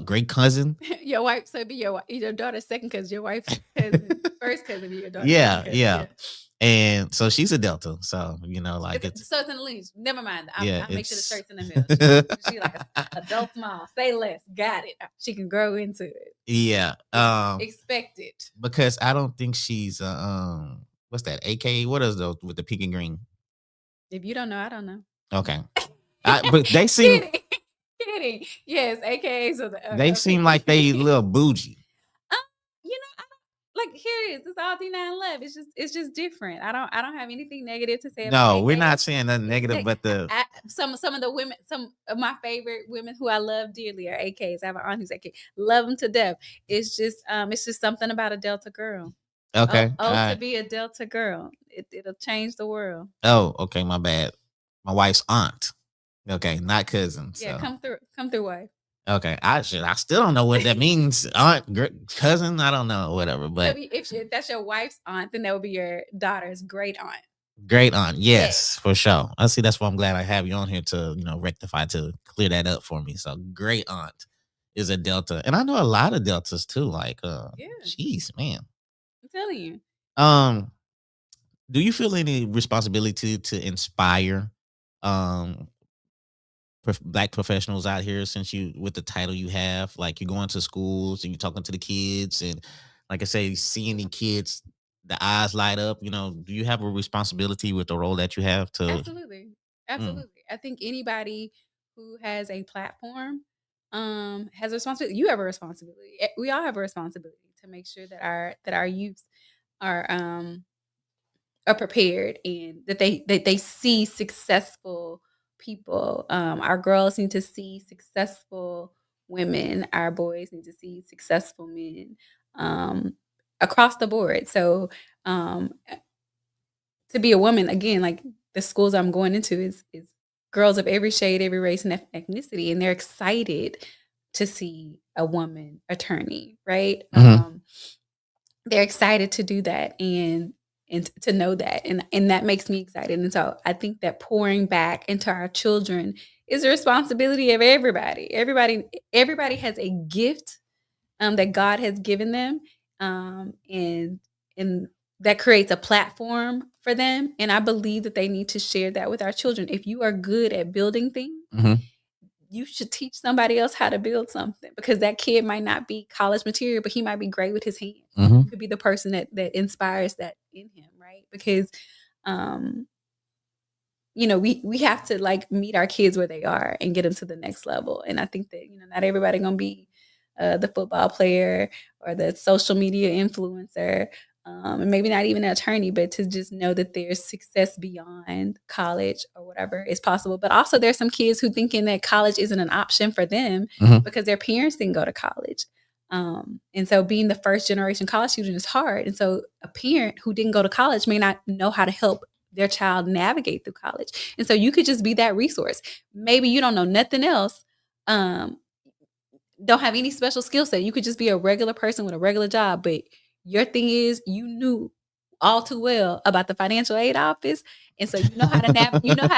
great cousin. Your wife, so be your daughter's second cousin, your wife's cousin, first cousin be your daughter's Yeah, second cousin. yeah. And so she's a Delta. So, like It's so it's in the lineage. Never mind. I'll make sure the shirt's in the middle. She like a adult small. Say less. Got it. She can grow into it. Yeah. Expect it. Because I don't think she's what's that? AK? What is those with the pink and green? If you don't know, I don't know. Okay. But they seem kidding. Yes, AKAs are the they seem like they a little bougie. You know, like here it is. It's all D9 love. It's just different. I don't have anything negative to say about No, we're AKAs. not saying nothing negative, but some of the women, some of my favorite women who I love dearly are AKs. I have an aunt who's AK. Love them to death. It's just something about a Delta girl. Okay. To be a Delta girl. It'll change the world. Oh, okay, my bad. My wife's aunt. Okay, not cousin. Yeah, so. come through, wife. Okay, I still don't know what that means. Aunt, cousin, I don't know, whatever. But if that's your wife's aunt, then that would be your daughter's great aunt. Great aunt, yes, for sure. I see. That's why I'm glad I have you on here to rectify, to clear that up for me. So great aunt is a Delta, and I know a lot of Deltas too. Like, jeez, man, I'm telling you. Do you feel any responsibility to inspire Black professionals out here, since you, with the title you have, like you're going to schools and you're talking to the kids, and like I say, seeing the kids, the eyes light up, do you have a responsibility with the role that you have to? Absolutely. I think anybody who has a platform has a responsibility. You have a responsibility. We all have a responsibility to make sure that our youth are prepared, and that they see successful people. Our girls need to see successful women. Our boys need to see successful men, across the board. So to be a woman, again, like the schools I'm going into is girls of every shade, every race, and ethnicity, and they're excited to see a woman attorney, right? Mhm. They're excited to do that, and to know that, and that makes me excited. And so I think that pouring back into our children is a responsibility of everybody. Everybody has a gift that God has given them, and that creates a platform for them. And I believe that they need to share that with our children. If you are good at building things, Mhm. you should teach somebody else how to build something, because that kid might not be college material, but he might be great with his hands. Mhm. You could be the person that inspires that in him, right? Because we have to like meet our kids where they are and get them to the next level. And I think that not everybody gonna be the football player or the social media influencer, and maybe not even an attorney, but to just know that there's success beyond college or whatever is possible. But also there's some kids who thinking that college isn't an option for them because their parents didn't go to college. And so being the first generation college student is hard. And so a parent who didn't go to college may not know how to help their child navigate through college. And so you could just be that resource. Maybe you don't know nothing else. Don't have any special skill set. You could just be a regular person with a regular job, but your thing is you knew all too well about the financial aid office, and so you know how to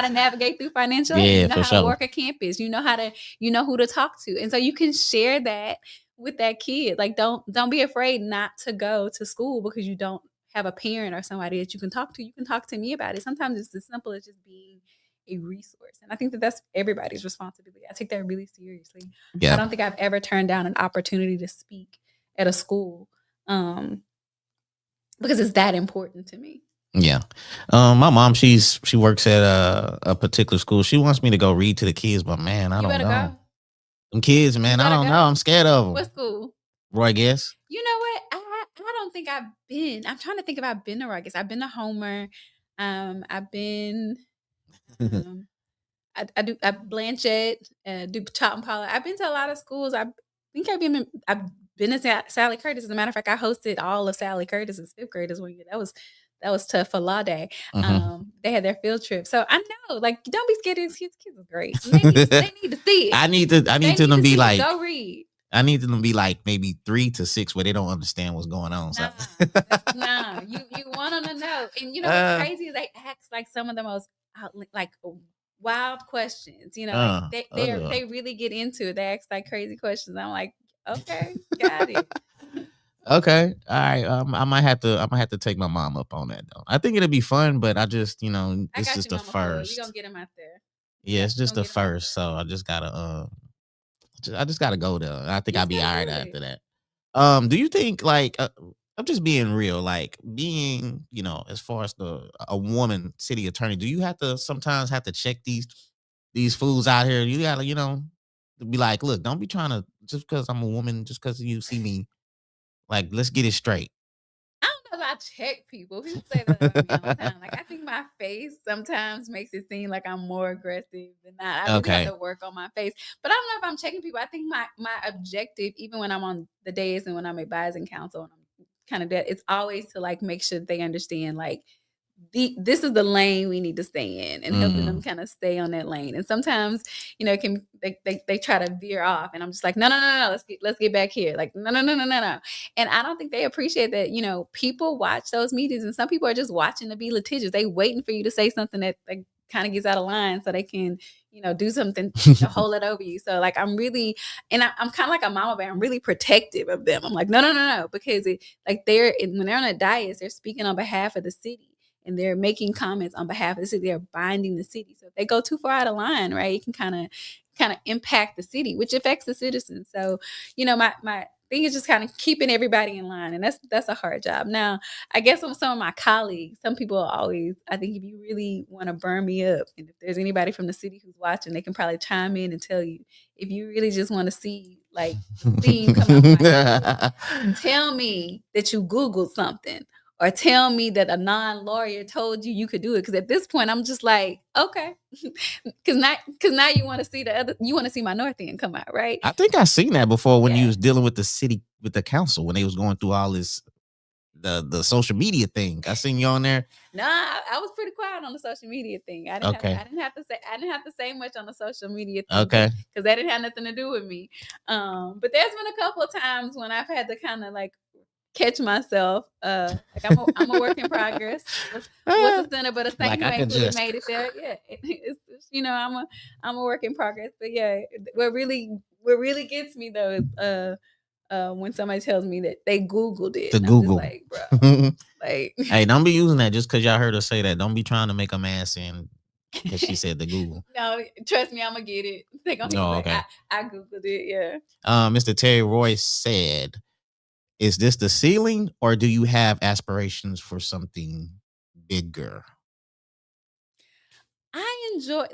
navigate through financial aid. You know how to work a campus. You know who to talk to, and so you can share that with that kid. Like don't be afraid not to go to school because you don't have a parent or somebody that you can talk to. You can talk to me about it. Sometimes it's as simple as just being a resource. And I think that that's everybody's responsibility. I take that really seriously. Yeah. I don't think I've ever turned down an opportunity to speak at a school because it's that important to me. Yeah. My mom, she works at a particular school. She wants me to go read to the kids, but man, I don't know. Go. Them kids, man, I don't know. I'm scared of them. What school? Roy Guess. You know what? I don't think I've been. I'm trying to think if I've been to Roy Guess. I've been to Homer. I've been I do Blanchett, do Totten Pollard. I've been to a lot of schools. I think I've been to Sally Curtis. As a matter of fact, I hosted all of Sally Curtis's fifth graders one year. That was tough for Law Day. They had their field trip. So I know, like, don't be scared of these kids. Kids are great. They need to see it. I need to be like, go read. I need them to be like maybe 3 to 6 where they don't understand what's going on. So. Nah, you want them to know. And you know what's crazy is they ask like some of the most like wild questions. You know, like they really get into it. They ask like crazy questions. I'm like, okay, got it. Okay, all right. I might have to take my mom up on that though. I think it'll be fun, but I just it's just the first. We gonna get him out there. Yeah, it's just the first, so I just gotta I just gotta go there. I think I'll be all right after that. Do you think like I'm just being real, like being as far as a woman city attorney, do you sometimes have to check these fools out here? You gotta be like, look, don't be trying to just because I'm a woman, just because you see me. Like, let's get it straight. I don't know if I check people. People say that about me all the time. Like, I think my face sometimes makes it seem like I'm more aggressive than not. I really have to work on my face. But I don't know if I'm checking people. I think my objective, even when I'm on the days and when I'm advising counsel and I'm kind of it's always to like make sure they understand like this is the lane we need to stay in, and helping them kind of stay on that lane. And sometimes, they try to veer off, and I'm just like, no, let's get back here. Like, no. And I don't think they appreciate that. People watch those meetings, and some people are just watching to be litigious. They waiting for you to say something that like kind of gets out of line so they can, do something to hold it over you. So like, I'm really, and I'm kind of like a mama bear. I'm really protective of them. I'm like, no, because when they're on a dais, they're speaking on behalf of the city. And they're making comments on behalf of the city. They're binding the city. So if they go too far out of line, right, it can kind of impact the city, which affects the citizens. So, my thing is just kind of keeping everybody in line. And that's a hard job. Now, I guess with some of my colleagues, some people always, I think if you really want to burn me up, and if there's anybody from the city who's watching, they can probably chime in and tell you, if you really just want to see like steam come out my head, tell me that you Googled something. Or tell me that a non-lawyer told you could do it. Because at this point, I'm just like, okay, because now you want to see my north end come out, right? I think I've seen that before when you was dealing with the city, with the council, when they was going through all this, the social media thing. I seen you on there. No, I was pretty quiet on the social media thing. I didn't have to say much on the social media thing. Okay. Because that didn't have nothing to do with me. But there's been a couple of times when I've had to kind of like catch myself. Like I'm a work in progress. What's a sinner but a saint who ain't fully made it there? Yeah, it's I'm a work in progress. But yeah, what really gets me though is when somebody tells me that they Googled it. Google. I'm just like, bro, like, hey, don't be using that just because y'all heard her say that. Don't be trying to make a man saying because she said the Google. No, trust me, I'm gonna get it. They're gonna be like, okay. I Googled it. Yeah. Mr. Terry Royce said, is this the ceiling, or do you have aspirations for something bigger?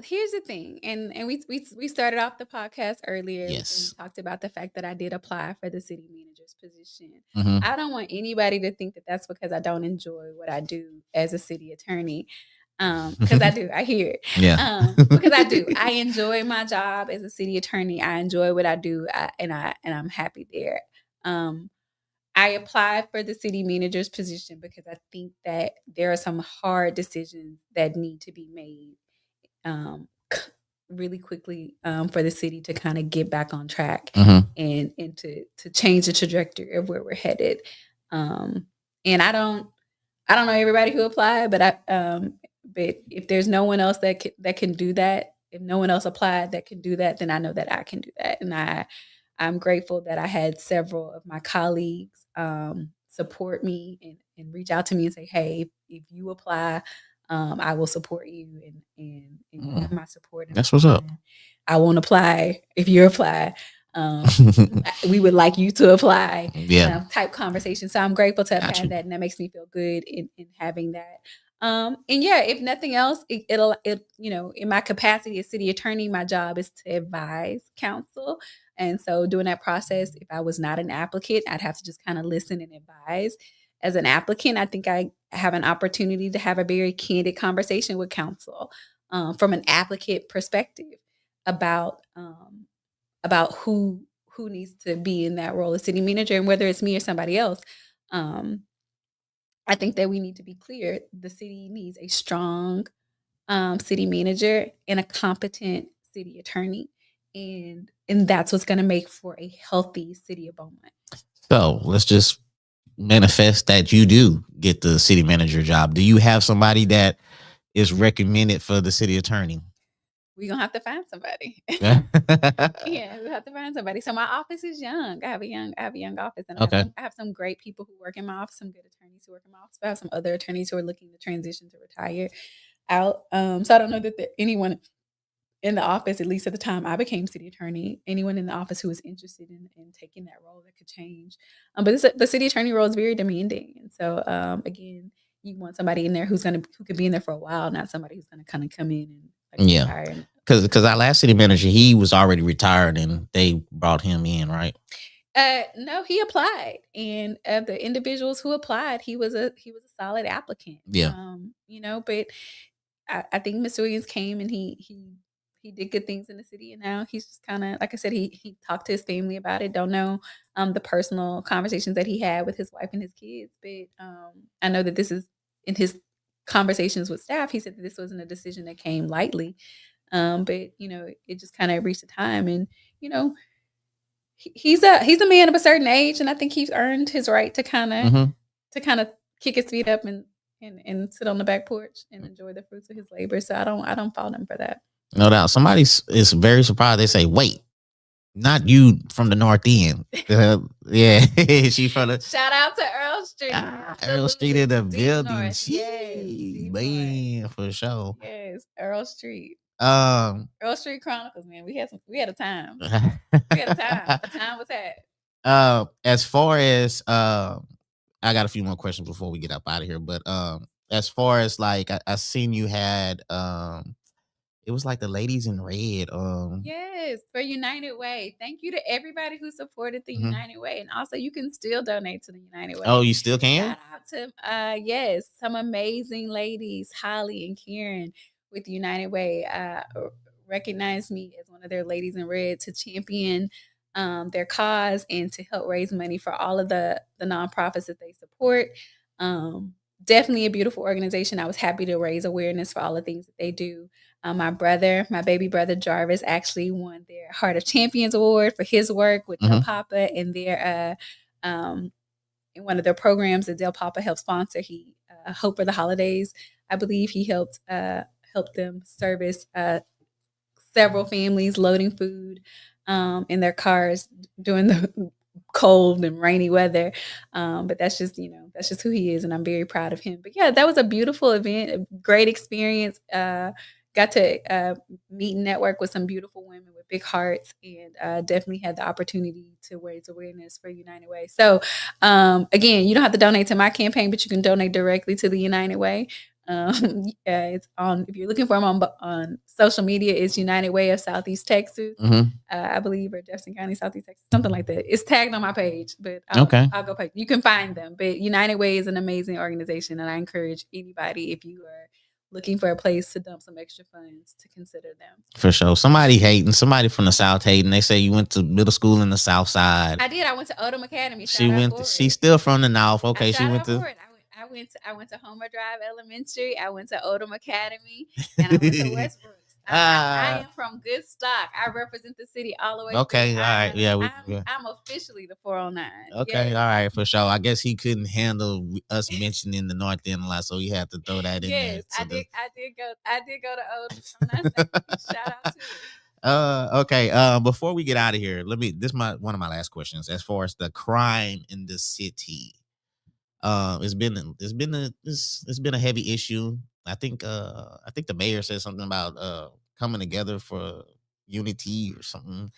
Here's the thing, and we started off the podcast earlier. Yes. We talked about the fact that I did apply for the city manager's position. Mm-hmm. I don't want anybody to think that that's because I don't enjoy what I do as a city attorney. Because I do, I hear it. Yeah. Because I do. I enjoy my job as a city attorney. I enjoy what I do, and I'm happy there. I applied for the city manager's position because I think that there are some hard decisions that need to be made really quickly for the city to kind of get back on track and to change the trajectory of where we're headed. And I don't know everybody who applied, but but if there's no one else that can do that, if no one else applied that can do that, then I know that I can do that. And I'm grateful that I had several of my colleagues support me and reach out to me and say, hey, if you apply, I will support you and you have my support. That's what's up. I won't apply if you apply. We would like you to apply. Yeah. Type conversation. So I'm grateful to have had that, and that makes me feel good in having that. And yeah, if nothing else, it'll in my capacity as city attorney, my job is to advise counsel. And so during that process, if I was not an applicant, I'd have to just kind of listen and advise. As an applicant, I think I have an opportunity to have a very candid conversation with counsel from an applicant perspective about who needs to be in that role as city manager, and whether it's me or somebody else. I think that we need to be clear. The city needs a strong city manager and a competent city attorney. and that's what's going to make for a healthy city of Beaumont. So let's just manifest that you do get the city manager job. Do you have somebody that is recommended for the city attorney? We're going to have to find somebody. Yeah. Yeah, we have to find somebody. So my office is young. I have a young office, and Okay. I have some great people who work in my office, some good attorneys who work in my office. But I have some other attorneys who are looking to transition to retire out. So I don't know that anyone in the office, at least at the time I became city attorney, anyone in the office who was interested in taking that role, that could change. But the city attorney role is very demanding, and so again, you want somebody in there who could be in there for a while, not somebody who's gonna kind of come in and Yeah. retire. Because our last city manager, he was already retired, and they brought him in, right? No, he applied, and of the individuals who applied, he was a solid applicant. Yeah. But I think Mr. Williams came and he did good things in the city, and now he's just kind of, like I said, he talked to his family about it. Don't know the personal conversations that he had with his wife and his kids, but I know that this is in his conversations with staff. He said that this wasn't a decision that came lightly, but it just kind of reached a time, and he's a man of a certain age, and I think he's earned his right to kind of kick his feet up and sit on the back porch and enjoy the fruits of his labor. So I don't fault him for that. No doubt. Somebody is very surprised. They say, "Wait, not you from the North End." Yeah, she from the shout out to Earl Street. Earl Street in the building. Yes, Man, for sure. Yes, Earl Street. Earl Street Chronicles, man. We had a time. We had a time. A time was had. As far as I got a few more questions before we get up out of here, but as far as like I seen you had it was like the ladies in red. Yes, for United Way. Thank you to everybody who supported the United Way, and also you can still donate to the United Way. Oh, you still can? Shout out to yes, some amazing ladies, Holly and Karen with United Way, recognized me as one of their ladies in red to champion their cause and to help raise money for all of the nonprofits that they support. Definitely a beautiful organization. I was happy to raise awareness for all the things that they do. My baby brother Jarvis, actually won their Heart of Champions Award for his work with Del Papa and their in one of their programs that Del Papa helped sponsor. He Hope for the Holidays, I believe he helped them service several families, loading food in their cars during the cold and rainy weather. But that's just who he is, and I'm very proud of him. But yeah, that was a beautiful event, a great experience. Got to meet and network with some beautiful women with big hearts, and definitely had the opportunity to raise awareness for United Way. So again, you don't have to donate to my campaign, but you can donate directly to the United Way. It's on, if you're looking for them on social media, it's United Way of Southeast Texas, I believe, or Jefferson County, Southeast Texas, something like that. It's tagged on my page, but I'll go page. You can find them. But United Way is an amazing organization, and I encourage anybody, if you are looking for a place to dump some extra funds, to consider them. For sure. Somebody from the South hating. They say you went to middle school in the South Side. I did. I went to Odom Academy. She's still from the North. Okay, she went to. I went to Homer Drive Elementary. I went to Odom Academy, and I went to Westbrook. I am from good stock. I represent the city all the way. Okay, all right, yeah. I'm officially the 409. Okay, yes. All right, for sure. I guess he couldn't handle us mentioning the North End a lot, so he had to throw that in there. Yes, I did go to Odom. Shout out to it. Okay. Before we get out of here, this is one of my last questions. As far as the crime in the city, it's been a heavy issue. I think the mayor said something about coming together for unity or something.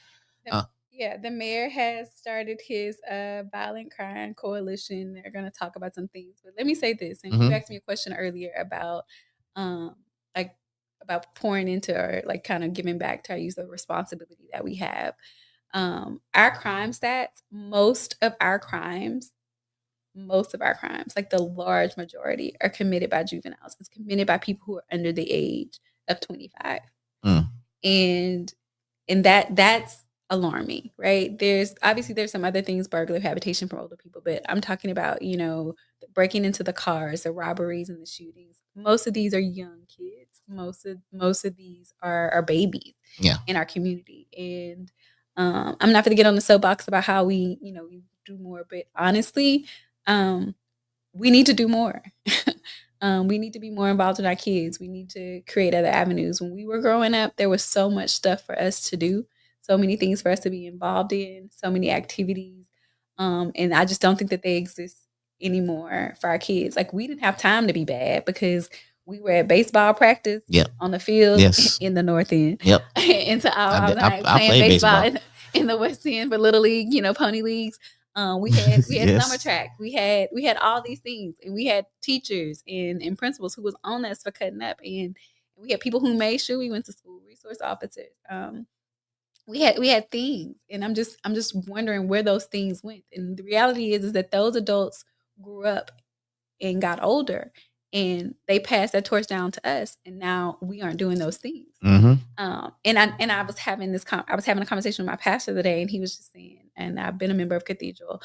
The mayor has started his violent crime coalition. They're going to talk about some things. But let me say this, and you asked me a question earlier about about pouring into, or like kind of giving back to our youth, the responsibility that we have. Our crime stats, most of our crimes, like the large majority, are committed by juveniles. It's committed by people who are under the age of 25. And that's alarming, right? There's some other things, burglary, habitation from older people, but I'm talking about, breaking into the cars, the robberies and the shootings. Most of these are young kids. most of these are babies Yeah. in our community. And I'm not going to get on the soapbox about how we do more, but honestly, we need to do more. We need to be more involved in our kids. We need to create other avenues. When we were growing up, there was so much stuff for us to do, so many things for us to be involved in, so many activities. And I just don't think that they exist anymore for our kids. Like, we didn't have time to be bad because we were at baseball practice on the field in the North End. And so I was playing baseball in the West End for Little League, pony leagues. We had summer track. We had all these things, and we had teachers and principals who was on us for cutting up, and we had people who made sure we went to school, resource officers. We had things, and I'm just wondering where those things went. And the reality is that those adults grew up and got older, and they passed that torch down to us, and now we aren't doing those things. And I was having a conversation with my pastor today, and he was just saying, and I've been a member of Cathedral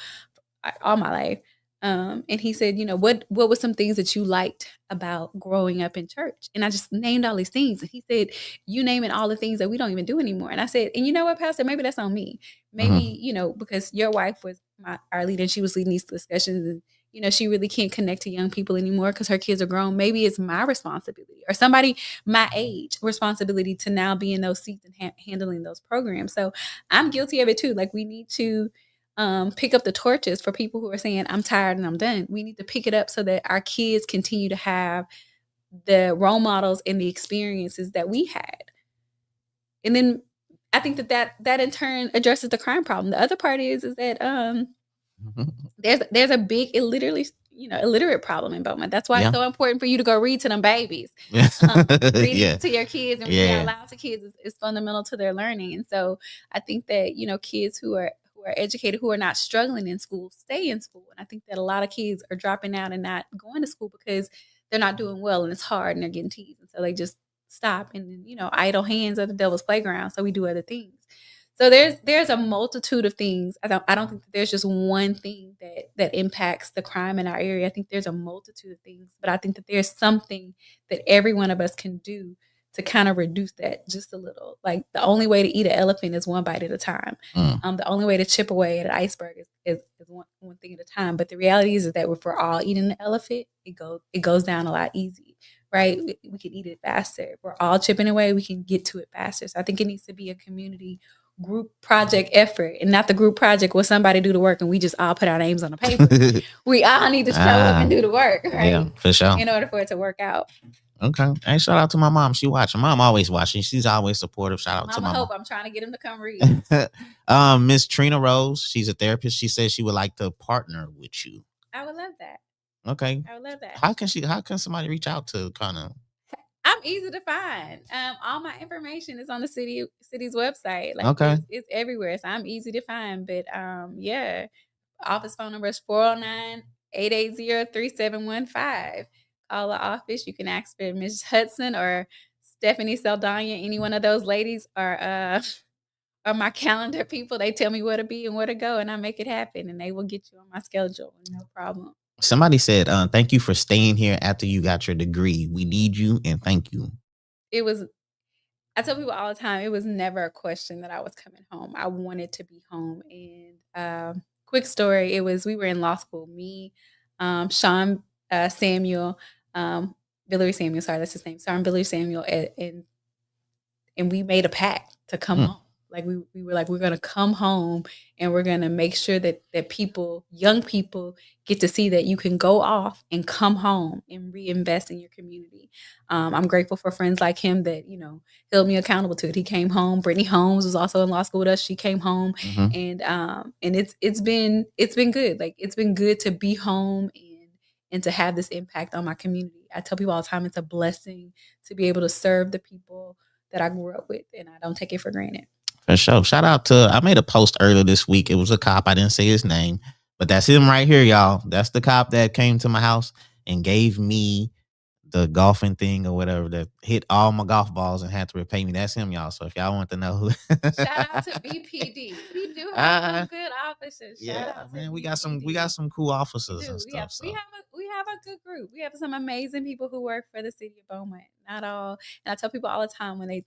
all my life. And he said, what were some things that you liked about growing up in church? And I just named all these things. And he said, you naming all the things that we don't even do anymore. And I said, and you know what, Pastor, maybe that's on me. Maybe, because your wife was our leader, and she was leading these discussions, and she really can't connect to young people anymore because her kids are grown. Maybe it's my responsibility, or somebody my age responsibility, to now be in those seats and handling those programs. So I'm guilty of it too. Like, we need to pick up the torches for people who are saying, I'm tired and I'm done. We need to pick it up so that our kids continue to have the role models and the experiences that we had. And then I think that in turn addresses the crime problem. The other part is that there's a big illiterate problem in Beaumont. That's why it's so important for you to go read to them babies. Reading to your kids and reading out loud to kids is fundamental to their learning. And so I think that kids who are educated, who are not struggling in school, stay in school. And I think that a lot of kids are dropping out and not going to school because they're not doing well, and it's hard, and they're getting teased, and so they just stop. And idle hands are the devil's playground, so we do other things. So there's a multitude of things. I don't think that there's just one thing that impacts the crime in our area. I think there's a multitude of things, but I think that there's something that every one of us can do to kind of reduce that just a little. Like, the only way to eat an elephant is one bite at a time. The only way to chip away at an iceberg is one thing at a time. But the reality is that if we're all eating the elephant, it goes down a lot easier, right? We can eat it faster. If we're all chipping away, we can get to it faster. So I think it needs to be a community group project effort, and not the group project where somebody do the work and we just all put our names on the paper. We all need to show up and do the work, right? Yeah, for sure. In order for it to work out. Okay. Hey, shout out to my mom. She watching. Mom always watching. She's always supportive. Shout out to my mom. I'm trying to get him to come read. Miss Trina Rose, she's a therapist. She says she would like to partner with you. I would love that. Okay. I would love that. How can somebody reach out to kind of? I'm easy to find. All my information is on the city's website. Like, okay. It's everywhere. So I'm easy to find. But yeah. Office phone number is 409-880-3715. Call the office. You can ask for Ms. Hudson or Stephanie Saldana. Any one of those ladies are my calendar people. They tell me where to be and where to go, and I make it happen, and they will get you on my schedule. No problem. Somebody said, thank you for staying here after you got your degree. We need you, and thank you. I tell people all the time, it was never a question that I was coming home. I wanted to be home. And quick story, we were in law school. Me, Sean Samuel, Billary Samuel, sorry, that's his name. Sean Billary Samuel, and we made a pact to come home. Like, we were like, we're going to come home, and we're going to make sure that people, young people, get to see that you can go off and come home and reinvest in your community. I'm grateful for friends like him that, held me accountable to it. He came home. Brittany Holmes was also in law school with us. She came home, and it's been good. Like, it's been good to be home and to have this impact on my community. I tell people all the time, it's a blessing to be able to serve the people that I grew up with, and I don't take it for granted. For sure. Shout out to, I made a post earlier this week. It was a cop. I didn't say his name, but that's him right here, y'all. That's the cop that came to my house and gave me the golfing thing or whatever, that hit all my golf balls and had to repay me. That's him, y'all. So if y'all want to know who. Shout out to BPD. We do have some good officers. We got some cool officers and stuff. We have a good group. We have some amazing people who work for the city of Beaumont. Not all, and I tell people all the time when they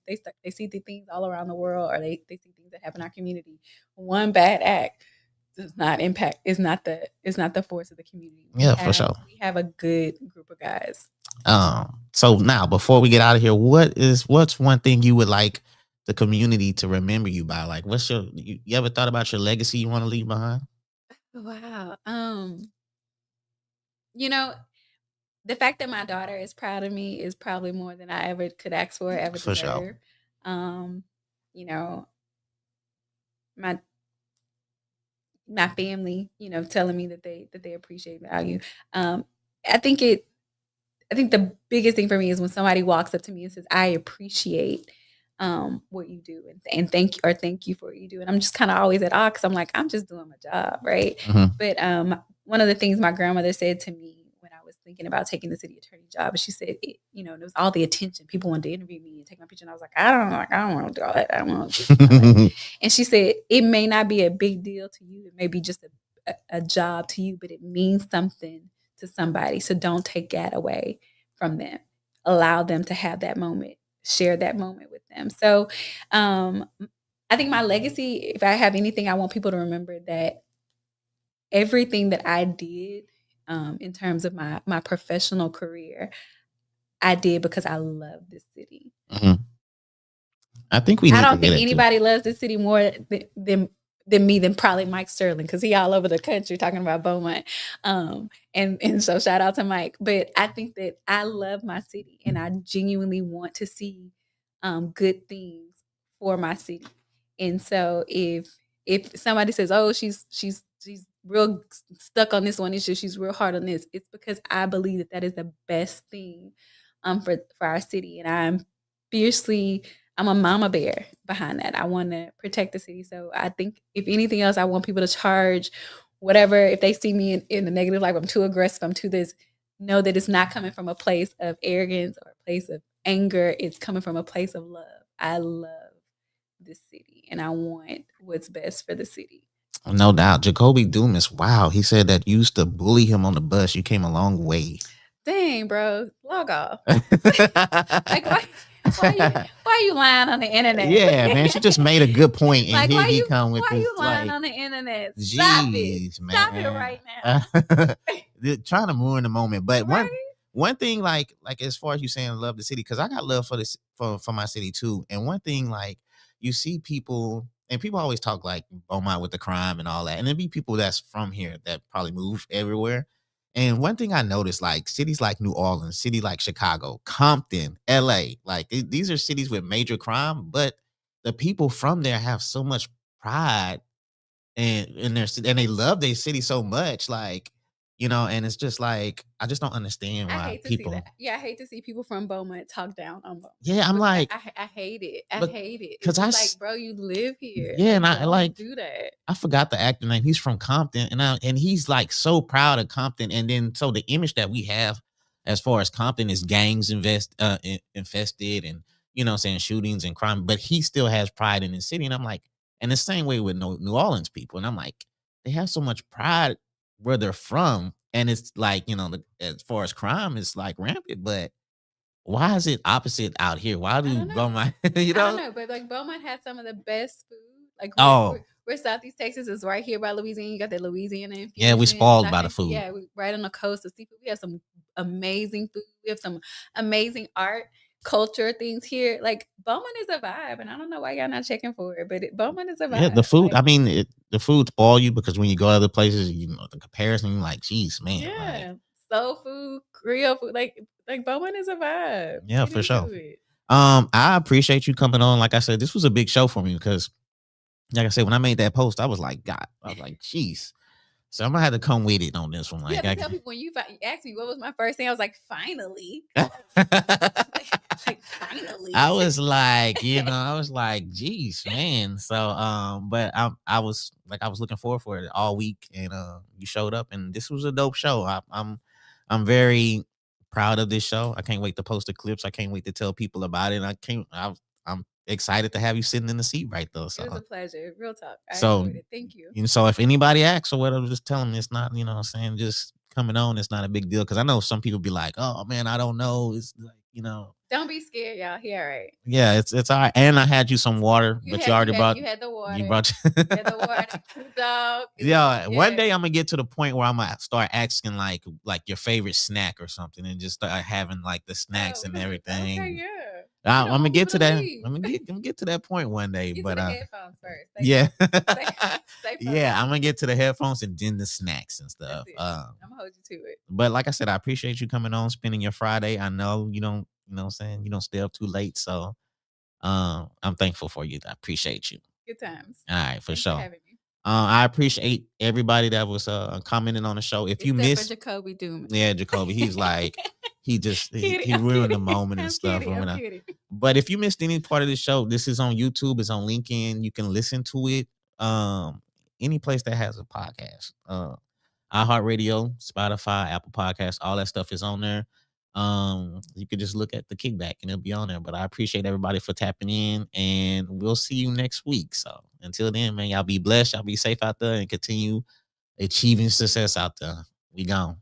see the things all around the world, or they see things that happen in our community. One bad act does not impact. Is not the force of the community. For sure. We have a good group of guys. So now before we get out of here, what's one thing you would like the community to remember you by? Like, what's you ever thought about your legacy you want to leave behind? Wow. You know, the fact that my daughter is proud of me is probably more than I ever could ask for, ever For deserve. sure. You know, my family, telling me that they appreciate value. I think the biggest thing for me is when somebody walks up to me and says, "I appreciate what you do, and thank you for what you do." And I'm just kind of always at awe because I'm like, I'm just doing my job, right? Mhm. But one of the things my grandmother said to me when I was thinking about taking the city attorney job, she said, it was all the attention. People wanted to interview me and take my picture, and I was like, I don't want to do all that. I don't want to do all that. And she said, it may not be a big deal to you. It may be just a job to you, but it means something to somebody. So don't take that away from them. Allow them to have that moment, share that moment with them. So I think my legacy, if I have anything, I want people to remember that everything that I did in terms of my professional career, I did because I love this city. Mm-hmm. I think we. I don't think anybody loves this city more than me than probably Mike Sterling, because he all over the country talking about Beaumont. And so shout out to Mike. But I think that I love my city, and I genuinely want to see good things for my city. And so if somebody says, "Oh, she's real stuck on this one issue, she's real hard on this," it's because I believe that is the best thing for our city, and I'm a mama bear behind that. I want to protect the city. So I think if anything else, I want people to charge whatever. If they see me in the negative, like I'm too aggressive, I'm too this, know that it's not coming from a place of arrogance or a place of anger. It's coming from a place of love. I love this city, and I want what's best for the city. No doubt. Jacoby Dumas, wow. He said that you used to bully him on the bus. You came a long way. Dang, bro. Log off. Like, why are you lying on the internet? Yeah, man. She just made a good point. And like, here he come with why this. You lying like, on the internet? Jeez, man. Stop it right now. Trying to ruin the moment. But right? one thing, like as far as you saying love the city, because I got love for this for my city too. And one thing, like, you see people, and people always talk like Beaumont with the crime and all that, and then be people that's from here that probably move everywhere. And one thing I noticed, like cities like New Orleans, city like Chicago, Compton, LA, like these are cities with major crime, but the people from there have so much pride and in their city, and they love their city so much, like, and it's just like, I just don't understand why I hate to people. See that. Yeah, I hate to see people from Beaumont talk down on Beaumont. Yeah, I'm like, I hate it. I hate it. Because like, bro, you live here. Yeah, and I like do that. I forgot the actor name. He's from Compton, and he's like so proud of Compton. And then so the image that we have as far as Compton is gangs infested, and what I'm saying, shootings and crime. But he still has pride in his city, and I'm like, and the same way with New Orleans people, and I'm like, they have so much pride where they're from, and it's like, as far as crime, it's like rampant, but why is it opposite out here? Why do Beaumont? I don't know, but like Beaumont has some of the best food. Like we're Southeast Texas is right here by Louisiana. You got the Louisiana infusion. Yeah, we spoiled by the food. Yeah, we right on the coast of seafood. We have some amazing food. We have some amazing art, culture things here. Like Beaumont is a vibe, and I don't know why y'all not checking for it, but Beaumont is a vibe. Yeah, the food. I mean, the food spoil you because when you go other places, the comparison, like, geez, man. Yeah, like, soul food, Creole food, like Beaumont is a vibe. Yeah, for sure. I appreciate you coming on. Like I said, this was a big show for me because, like I said, when I made that post, I was like, geez. So I'm gonna have to come with it on this one. Like, I tell people when you asked me what was my first thing, I was like, finally. Finally. I was like, geez, man. So, but I was looking forward for it all week, and you showed up, and this was a dope show. I'm very proud of this show. I can't wait to post the clips. I can't wait to tell people about it. I'm excited to have you sitting in the seat right there. So it was a pleasure. Real talk. I enjoyed it. Thank you. So if anybody asks or whatever, just tell them it's not, what I'm saying, just coming on, it's not a big deal. Cause I know some people be like, oh man, I don't know. It's like, Don't be scared, y'all. He all right. yeah, it's all right. And I had you some water, You but had, you already brought. You had the water. You brought. You had the water. Dog. Yeah, one day I'm gonna get to the point where I'm gonna start asking like your favorite snack or something, and just start having like the snacks and everything. Okay, yeah. I'm gonna get to that. I'm gonna get to that point one day. Get but to the headphones first. Yeah, stay yeah, I'm gonna get to the headphones and then the snacks and stuff. I'm gonna hold you to it. But like I said, I appreciate you coming on, spending your Friday. I know you don't, you know what I'm saying, you don't stay up too late, so I'm thankful for you. I appreciate you. Good times. All right, for sure. For having me. I appreciate everybody that was commenting on the show. If you missed Jacoby Doom. Yeah, Jacoby, he's like he ruined the moment and stuff. But if you missed any part of the show, this is on YouTube, it's on LinkedIn. You can listen to it any place that has a podcast. iHeartRadio, Spotify, Apple Podcasts, all that stuff is on there. You could just look at the Kickback and it'll be on there. But I appreciate everybody for tapping in, and we'll see you next week. So until then, man, y'all be blessed, y'all be safe out there, and continue achieving success out there. We gone.